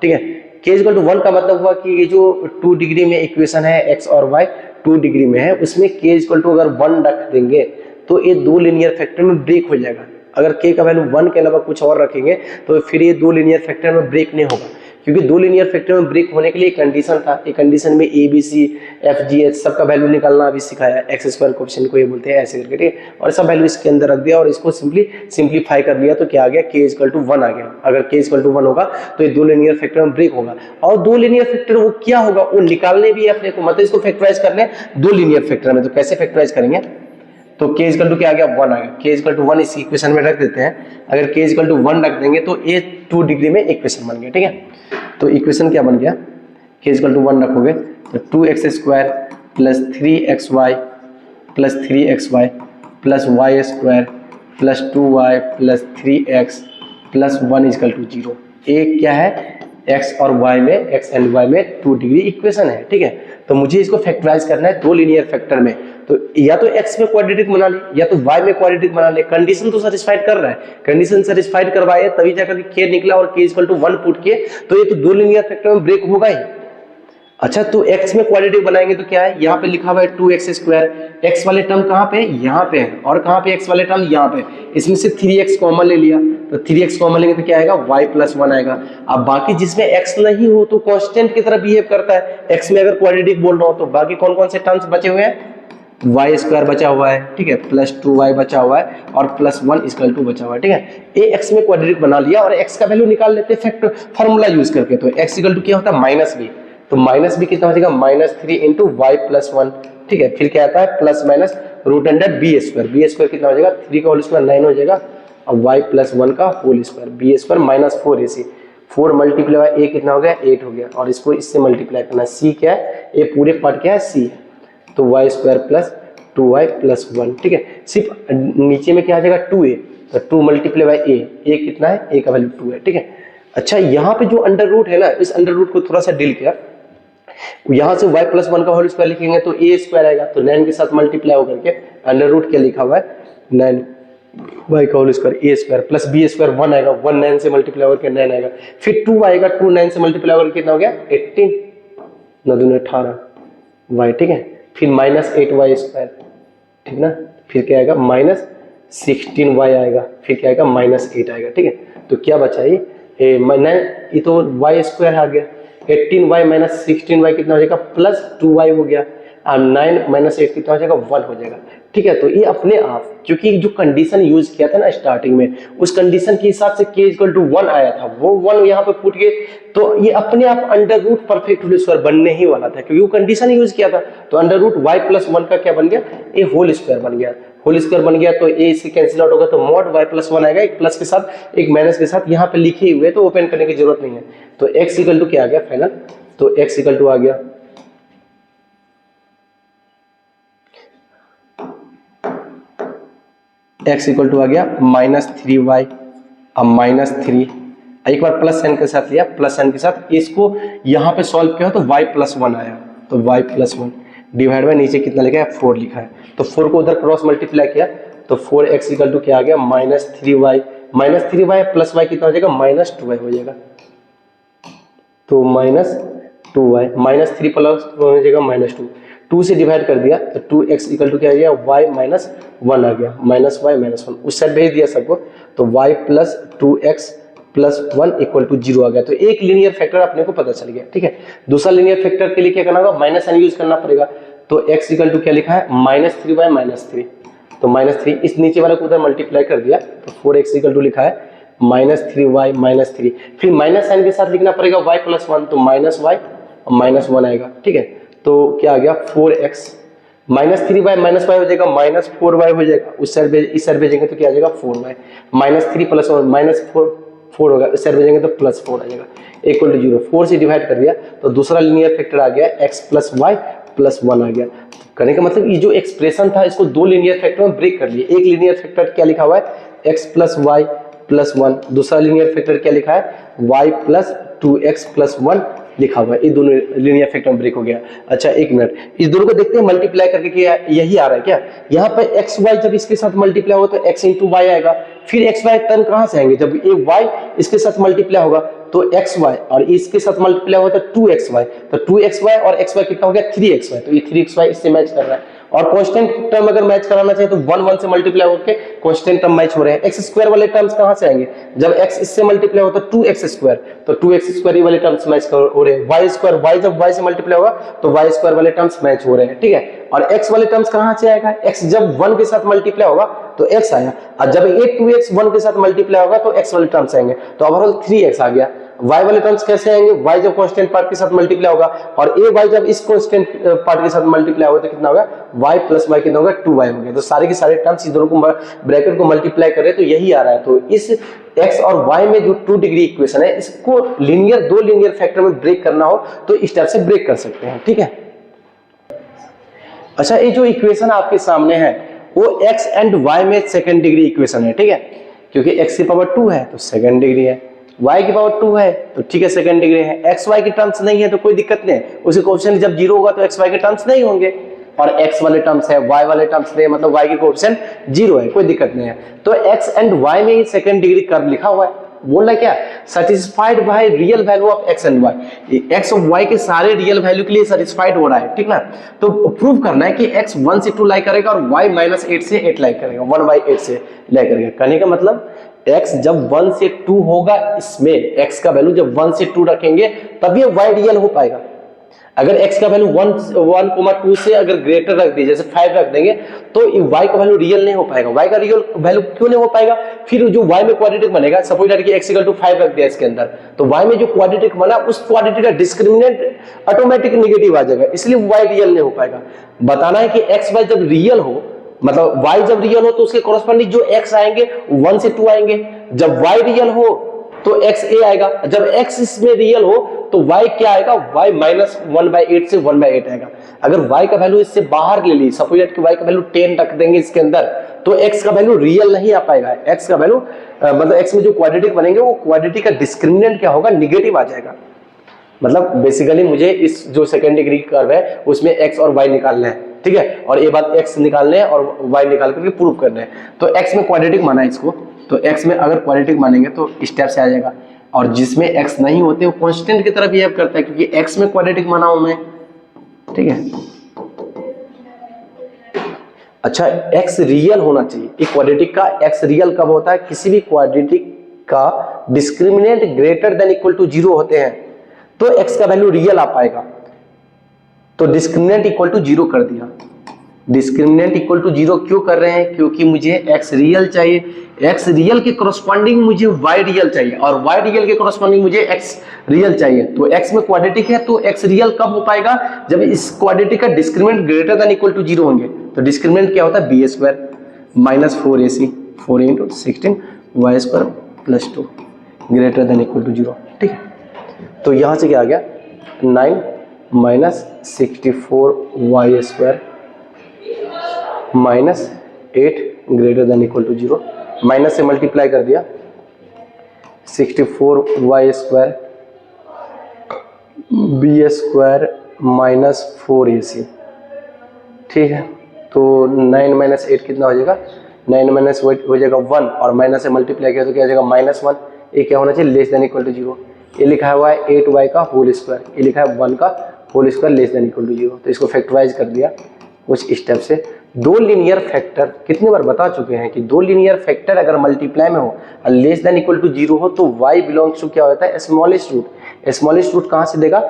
ठीक है, K इक्वल टू 1 का मतलब हुआ कि ये जो 2 डिग्री में इक्वेशन है x और y 2 डिग्री में है, उसमें K इक्वल टू अगर 1 रख देंगे तो ये 2 लीनियर फैक्टर में ब्रेक हो जाएगा। अगर K का वैल्यू 1 के अलावा कुछ और रखेंगे तो फिर ये 2 लीनियर फैक्टर में ब्रेक नहीं होगा, क्योंकि 2 लीनियर फैक्टर में ब्रेक होने के लिए एक कंडीशन था। एक कंडीशन में ABC FGH सबका वैल्यू निकालना अभी सिखाया, x स्क्वायर कोएफिशिएंट को ये बोलते हैं ऐसे करके। ठीक है, और सब वैल्यू इसके अंदर रख दिया और इसको सिंप्लीफाई कर दिया तो क्या आ गया, K इक्वल टू 1 आ गया। अगर K इक्वल टू 1 होगा तो ये 2 लीनियर फैक्टर में ब्रेक होगा, और 2 लीनियर फैक्टर वो क्या होगा, वो निकालने भी अपने को, मतलब इसको फैक्टराइज करने 2 लीनियर फैक्टर में। तो कैसे फैक्टराइज करेंगे, तो K इक्वल टू क्या आ गया, 1 आ गया। K इक्वल टू 1 इस इक्वेशन में रख देते हैं। अगर K इक्वल टू 1 रख देंगे तो ये 2 डिग्री में इक्वेशन बन गया। ठीक है, तो इक्वेशन क्या बन गया, K इक्वल टू 1 रखोगे तो 2x square plus 3xy plus 3xy plus y square plus 2y plus 3x plus 1 equal to 0। एक क्या है, एक्स और वाई में, एक्स एंड वाई में 2 डिग्री इक्वेशन है, ठीक है। तो मुझे इसको फैक्टराइज करना है 2 लीनियर फैक्टर में, तो या तो एक्स में क्वाड्रेटिक बना ले या तो वाई में क्वाड्रेटिक बना ले। कंडीशन तो सेटिस्फाइड कर रहा है, कंडीशन सेटिस्फाइड करवाए तभी जाकर के निकला और k इक्वल टू 1 पुट किए, तो ये तो 2 लीनियर फैक्टर में ब्रेक होगा ही। अच्छा, तो x में क्वाड्रेटिक बनाएंगे तो क्या है, यहाँ पे लिखा हुआ है 2x², x वाले टर्म कहाँ पे, यहाँ पे है, और कहाँ पे x वाले टर्म, यहाँ पे। इसमें से 3x कॉमन ले लिया, तो 3x कॉमन लेंगे तो क्या आएगा, y+1 आएगा। अब बाकी जिसमें x नहीं हो तो कांस्टेंट की तरह बिहेव करता है। x में अगर क्वाड्रेटिक बोल रहा हो तो बाकी कौन कौन से टर्म्स बचे हुए हैं, y² बचा हुआ है, ठीक है, +2y बचा हुआ है और +1 = 2 बचा हुआ है, ठीक है। ये x में क्वाड्रेटिक बना लिया और x का वैल्यू निकाल लेते हैं फैक्टर फार्मूला यूज करके। तो x = क्या होता है, -b, तो -b कितना हो जाएगा, -3 × y+1, ठीक है। फिर क्या आता है, +√b², b² कितना हो जाएगा, 3 का होल स्क्वायर 9 हो जाएगा और y+1 का whole square, b² -4ac, 4 × a कितना हो गया, 8 हो गया, और इसको इससे मल्टीप्लाई करना। c क्या है, ये पूरे पार्ट क्या है, c है, तो y² + 2y+1, ठीक है। सिर्फ नीचे में क्या आ जाएगा, 2a, तो 2 × a कितना है, a का वैल्यू 2 है, ठीक है। अच्छा, यहाँ पे जो अंडर रूट है ना, इस अंडर रूट को थोड़ा सा डील किया, यहाँ से y+1 का होल स्क्वायर लिखेंगे तो a² आएगा, तो 9 के साथ मल्टीप्लाई होकर के अंडर रूट क्या लिखा हुआ है, 9y का whole square a² plus b² 1 आएगा, 1 9 से मल्टीप्लाई होकर 9 आएगा, फिर 2 आएगा, 2 9 से मल्टीप्लाई होकर कितना हो गया, 18, 9 दूनी 18 y, ठीक है। फिर -8y², ठीक ना, फिर क्या आएगा, -16y आएगा, फिर क्या आएगा, -8 आएगा, ठीक है। तो क्या बचा ये तो y² आ गया, 18y - 16y कितना हो जाएगा, +2y हो गया, और 9 - 8 कितना हो जाएगा, 1 हो जाएगा, ठीक है। तो ये अपने आप, क्योंकि जो कंडीशन यूज किया था ना स्टार्टिंग में, उस कंडीशन के हिसाब से k = 1 आया था, वो 1 यहाँ पे पुट के, तो ये अपने आप under root perfect whole square बनने ही वाला था, क्योंकि वो कंडीशन यूज किया था। तो अंडर रूट y+1 का क्या बन गया, ये होल स्क्वायर बन गया, होल स्क्वायर बन गया, तो ए इससे कैंसिल आउट होगा, तो mod y+1 आएगा, एक प्लस के साथ एक माइनस के साथ, यहाँ पे लिखे हुए तो ओपन करने की जरूरत नहीं है। तो x = क्या आ गया फाइनल, तो x = आ गया x = आ गया -3y अब -3, एक बार प्लस साइन के साथ लिया, प्लस साइन के साथ इसको यहाँ पे सॉल्व किया तो y+1 आया, तो y+1 डिवाइड बाय नीचे कितना लिखा है, 4 लिखा है, तो 4 को उधर क्रॉस मल्टीप्लाई किया तो 4x = क्या आ गया, -3y प्लस y कितना हो जाएगा, -2y हो जाएगा, तो -2y, -3 प्लस हो जाएगा -2, 2 से डिवाइड कर दिया तो 2x = क्या आ गया, y-1 आ गया, -y-1 उस साइड भेज दिया सबको, तो y + 2x + 1 = 0 आ गया। तो एक लीनियर फैक्टर अपने को पता चल गया, ठीक है। दूसरा लीनियर फैक्टर के लिए क्या करना होगा, माइनस साइन यूज करना पड़ेगा, तो x = क्या लिखा है, -3y - 3, तो -3 इस नीचे वाले को उधर मल्टीप्लाई कर दिया, तो 4x = लिखा है -3y - 3, फिर माइनस साइन के साथ लिखना पड़ेगा y+1, तो -y और -1 आएगा, ठीक है। तो क्या आ गया, 4x -3y - y हो जाएगा, -4y हो जाएगा, उस साइड इस साइड भेजेंगे तो क्या आ जाएगा, 4y, -3 + 1 -4 होगा, इस साइड भेजेंगे तो +4 आ जाएगा, = 0, 4 से डिवाइड कर दिया तो दूसरा लीनियर फैक्टर आ गया x + y + 1 आ गया। करने का मतलब ये जो एक्सप्रेशन था इसको 2 लीनियर फैक्टर में ब्रेक कर लिए। एक लीनियर फैक्टर क्या लिखा हुआ है, x + y + 1, दूसरा लीनियर फैक्टर क्या लिखा है, y + 2x + 1 लिखा हुआ है, ये दोनों लीनियर फैक्टर में ब्रेक हो गया। अच्छा एक मिनट, इस दोनों को देखते हैं मल्टीप्लाई करके कि यही आ रहा है क्या, यहाँ पे x y जब इसके साथ मल्टीप्लाई होगा तो x × y आएगा, फिर x y टर्म कहाँ से आएंगे, जब ये y इसके साथ मल्टीप्लाई होगा तो xy और इसके साथ मल्टीप्लाई होगा तो 2xy, तो 2xy और xy कितना हो गया, 3xy, तो ये 3xy इससे मैच कर रहा है। और कांस्टेंट टर्म अगर मैच कराना चाहिए तो 1 1 से मल्टीप्लाई होकर कांस्टेंट टर्म मैच हो रहे हैं। x² वाले टर्म्स कहां से आएंगे, जब x इससे मल्टीप्लाई होगा तो 2x², तो 2x² वाले टर्म्स मैच हो रहे हैं। y² y जब y से मल्टीप्लाई होगा तो y² वाले टर्म्स मैच हो रहे हैं, ठीक है। और x वाले टर्म्स कहां से आएगा, x जब 1 के साथ मल्टीप्लाई होगा तो x आया, और जब ये 2x 1 के साथ मल्टीप्लाई होगा तो x वाले टर्म्स आएंगे, तो ओवरऑल 3x आ गया। y वाले टर्म्स कैसे आएंगे, y जब कांस्टेंट पार्ट के साथ मल्टीप्लाई होगा और ay जब इस कांस्टेंट पार्ट के साथ मल्टीप्लाई होगा तो कितना होगा, y + y कितना होगा, 2y हो गया। तो सारे के सारे टर्म्स इधर को ब्रैकेट को मल्टीप्लाई कर रहे हैं तो यही आ रहा है। तो इस x और y में जो 2 डिग्री इक्वेशन है इसको लीनियर 2 लीनियर फैक्टर में ब्रेक करना हो तो इस टाइप से ब्रेक कर सकते हैं, ठीक है। अच्छा ये जो इक्वेशन आपके सामने है वो x एंड y में सेकंड डिग्री इक्वेशन है, ठीक है, क्योंकि x की पावर 2 है तो सेकंड डिग्री है। y की पावर 2 है तो ठीक है सेकंड डिग्री है, एक्स वाई के टर्म्स नहीं है तो कोई दिक्कत नहीं है, उसके कोएफिशिएंट जब 0 होगा तो एक्स वाई के टर्म्स नहीं होंगे, और x वाले टर्म्स है y वाले टर्म्स नहीं, मतलब y की कोएफिशिएंट 0 है, कोई दिक्कत नहीं है। तो x एंड y में ही सेकंड डिग्री कर्व लिखा हुआ है, बोल रहा है क्या, satisfied by real value of x and y, x और y के सारे रियल वैल्यू के लिए सेटिस्फाइड हो रहा है, ठीक ना। तो प्रूव करना है कि x 1 से 2 लाई करेगा और y -8 से 8 लाई करेगा, 1/8 से लाई करेगा। कहने का मतलब x जब 1 से 2 होगा, इसमें x का वैल्यू जब 1 से 2 रखेंगे तब ये y रियल हो पाएगा। अगर x का वैल्यू 1,2 से अगर ग्रेटर रख दिए, जैसे 5 रख देंगे, तो y का वैल्यू रियल नहीं हो पाएगा। y का रियल वैल्यू क्यों नहीं हो पाएगा, फिर जो y में क्वाड्रेटिक बनेगा, सपोज दैट कि x = 5 रख दिया इसके अंदर, तो y में जो क्वाड्रेटिक बना उस क्वाड्रेटिक का डिस्क्रिमिनेंट ऑटोमेटिक नेगेटिव आ जाएगा, इसलिए y रियल नहीं हो पाएगा। बताना है कि x y जब रियल हो, मतलब y जब रियल हो तो उसके कोरस्पॉन्डिंग जो x आएंगे 1 से 2 आएंगे, जब y रियल हो तो x a आएगा, जब x इसमें रियल हो तो y क्या आएगा, y -1/8 से 1/8 आएगा। अगर y का वैल्यू इससे बाहर ले ली, सपोज दैट कि y का वैल्यू 10 रख देंगे इसके अंदर, तो x का वैल्यू रियल नहीं आ पाएगा। x का वैल्यू मतलब x में जो क्वाड्रेटिक बनेंगे वो क्वाड्रेटिक का डिस्क्रिमिनेंट क्या होगा, निगेटिव आ जाएगा। मतलब बेसिकली मुझे इस जो सेकंड डिग्री कर्व है उसमें x और y निकालना है, ठीक है, और ये बात x निकालने है और y निकाल करके प्रूव करना है। तो x में क्वाड्रेटिक माना है इसको, तो x में अगर क्वाड्रेटिक मानेंगे तो स्टेप से आ जाएगा, और जिसमें x नहीं होते वो कांस्टेंट की तरह बिहेव करता है, क्योंकि x में क्वाड्रेटिक माना हूं मैं, ठीक है। अच्छा, x रियल होना चाहिए, एक क्वाड्रेटिक का x रियल कब होता है, किसी भी क्वाड्रेटिक का discriminant greater than equal to 0 होते हैं तो x का वैल्यू रियल आ पाएगा। तो डिस्क्रिमिनेंट इक्वल टू 0 कर दिया, डिस्क्रिमिनेंट इक्वल टू 0 क्यों कर रहे हैं, क्योंकि मुझे x रियल चाहिए, x रियल के कोरस्पॉन्डिंग मुझे y रियल चाहिए, और y रियल के कोरस्पॉन्डिंग मुझे x रियल चाहिए। तो x में क्वाड्रेटिक है तो x रियल कब हो पाएगा, जब इस क्वाड्रेटिक का discriminant greater than equal to 0 होंगे। तो डिस्क्रिमिनेंट क्या होता है, b² - 4ac 4 × 16 y² + 2 greater than equal to 0, ठीक है। तो यहां से क्या आ गया, 9 - 64 y² -8 greater than equal to 0, minus से मल्टीप्लाई कर दिया, 64 y² b² - 4ac, ठीक है। तो 9 - 8 कितना हो जाएगा, 9 - 8 हो जाएगा 1, और माइनस से मल्टीप्लाई किया तो क्या हो जाएगा -1। ये क्या होना चाहिए, लेस देन इक्वल टू 0। ये लिखा हुआ है 8y का होल स्क्वायर, ये लिखा है 1 का whole square less than equal to 0। तो इसको फैक्टराइज कर दिया कुछ स्टेप से। दो लीनियर फैक्टर कितनी बार बता चुके हैं कि दो लीनियर फैक्टर अगर मल्टीप्लाई में हो और लेस देन इक्वल टू 0 हो तो y बिलोंग्स टू क्या होता है, स्मॉलेस्ट रूट। स्मॉलेस्ट रूट कहाँ से देगा,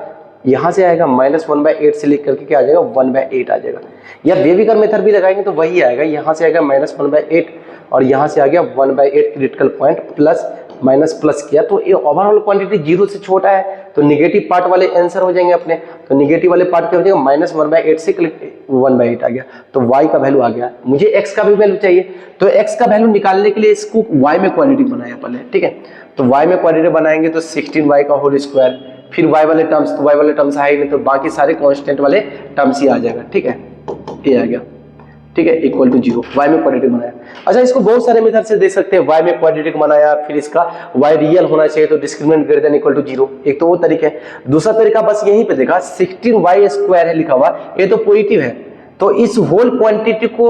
यहाँ से आएगा, -1/8 से लेकर के क्या आ जाएगा, 1/8 आ जाएगा। या वेविकर मेथड भी लगाएंगे तो वही आएगा, यहाँ से आएगा -1/8 और यहाँ से आ गया 1/8 critical point, plus minus plus किया तो ये ओवरऑल क्वांटिटी 0 से छोटा है तो निगेटिव पार्ट वाले आंसर हो जाएंगे अपने। तो निगेटिव वाले पार्ट क्या हो जाएगा, -1/8 से 1/8 आ गया, तो y का वैल्यू आ गया। मुझे x का भी वैल्यू चाहिए, तो x का वैल्यू निकालने के लिए इसको y में क्वांटिटी बनाया पहले, ठीक है। तो y में क्वांटिटी बनाएंगे तो 16y का होल स्क्वायर, फिर y वाले टर्म्स, तो y वाले टर्म्स है ही नहीं तो बाकी सारे कांस्टेंट वाले टर्म्स ही आ जाएगा, ठीक है। ये आ गया, ठीक है, इक्वल टू 0, y में क्वाड्रेटिक बनाया। अच्छा, इसको बहुत सारे मेथड से देख सकते हैं, y में क्वाड्रेटिक बनाया, फिर इसका y रियल होना चाहिए तो discriminant greater than equal to 0, एक तो वो तरीका है। दूसरा तरीका बस यहीं पे देखा, 16y² है लिखा हुआ, ये तो पॉजिटिव है, तो इस होल क्वांटिटी को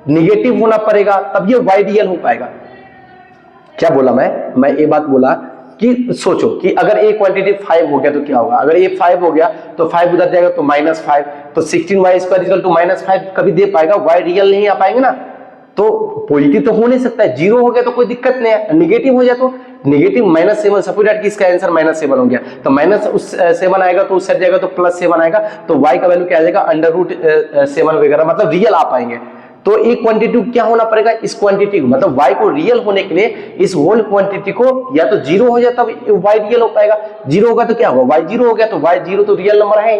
निगेटिव होना पड़ेगा तब ये y रियल हो पाएगा। क्या बोला मैं ये बात बोला कि सोचो कि अगर ए क्वांटिटी 5 हो गया तो क्या होगा, अगर ये 5 हो गया तो 5 उधर जाएगा तो -5, तो 16y² = -5 कभी दे पाएगा, y रियल नहीं आ पाएंगे ना, तो पॉजिटिव तो हो नहीं सकता है। 0 हो गया तो कोई दिक्कत नहीं है, नेगेटिव हो जाए तो नेगेटिव -7, सपोज दैट कि इसका आंसर -7 हो गया तो -7 आएगा तो उस साइड जाएगा तो +7 आएगा, तो y का वैल्यू क्या आ जाएगा, √7 वगैरह, मतलब रियल आ पाएंगे। तो एक क्वांटिटी क्या होना पड़ेगा, इस क्वांटिटी को, मतलब y को रियल होने के लिए इस होल क्वांटिटी को या तो 0 हो जाए तब y रियल हो पाएगा, 0 होगा तो क्या होगा, y 0 हो गया तो y 0 तो रियल नंबर है,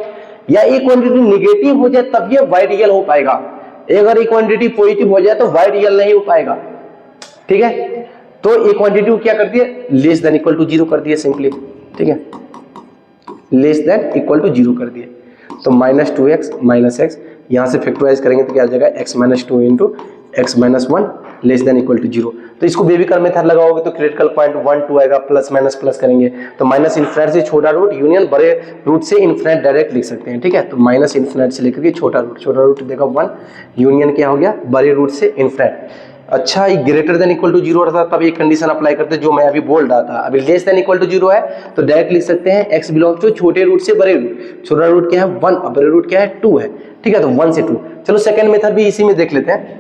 या एक क्वांटिटी नेगेटिव हो जाए तब ये y रियल हो पाएगा, अगर एक क्वांटिटी पॉजिटिव हो जाए तो y रियल नहीं हो पाएगा, ठीक है। तो एक क्वांटिटी को क्या कर दिया, लेस देन इक्वल टू 0 कर दिया सिंपली, ठीक है, लेस देन इक्वल टू 0 कर दिया। तो -2x - x, यहाँ से फैक्टराइज करेंगे तो क्या आ जाएगा, x - 2 × x minus 1 less than equal to 0। तो इसको बेबीकर मेथड लगाओगे तो क्रिटिकल पॉइंट 1 2 आएगा, प्लस माइनस प्लस करेंगे तो माइनस इन्फिनिट से छोटा रूट यूनियन बड़े रूट से इन्फिनिट डायरेक्ट लिख सकते हैं, ठीक है। तो माइनस इन्फिनिट से लेकर के छोटा रूट देखा 1 यूनियन क्या हो गया, बड़े रूट से इन्फिनिट। अच्छा, ये ग्रेटर देन इक्वल टू 0 रहता तब ये कंडीशन अप्लाई करते जो मैं अभी बोल रहा था। अभी लेस देन इक्वल टू 0 है तो डायरेक्ट लिख सकते हैं x बिलोंग्स टू छोटे रूट से बड़े रूट। छोटा रूट क्या है 1 और बड़े रूट क्या है 2 है, ठीक है। तो 1 से 2। चलो सेकंड मेथड भी इसी में देख लेते हैं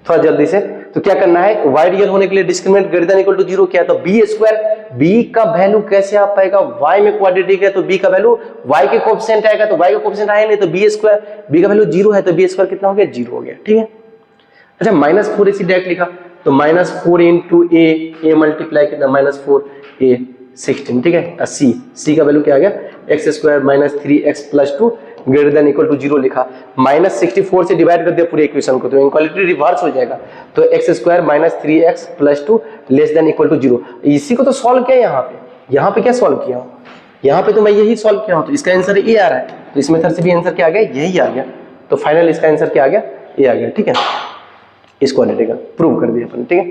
थोड़ा जल्दी से। तो क्या करना है, y रियल होने के लिए discriminant greater than equal to 0 क्या है, तो b स्क्वायर। b का वैल्यू कैसे आ पाएगा, y में क्वाड्रेटिक है तो b का वैल्यू y के कोएफिशिएंट आएगा, तो y का कोएफिशिएंट आया नहीं तो b स्क्वायर। b का वैल्यू 0 है तो b स्क्वायर कितना हो गया 0 हो गया, ठीक है। अच्छा -4 इसी डायरेक्ट लिखा तो -4 इंटू ए मल्टीप्लाई कितना -4a 16, ठीक है। c का वैल्यू क्या आ गया x square minus 3x plus 2 greater than equal to 0 लिखा। -64 से डिवाइड कर दिया पूरे इक्वेशन को तो इनक्वालिटी रिवर्स हो जाएगा। तो x square minus 3x plus 2 less than equal to 0। इसी को तो सॉल्व किया यहाँ पे क्या सॉल्व किया हूँ, यहाँ पे तो मैं यही सॉल्व किया हूँ। तो इसका आंसर ए आ रहा है तो इस मेथड से भी आंसर क्या आ गया, यही आ गया। तो फाइनल इसका आंसर क्या आ गया, ए आ गया, ठीक है। इस क्वालिटी का प्रूव कर दिया अपन, ठीक है।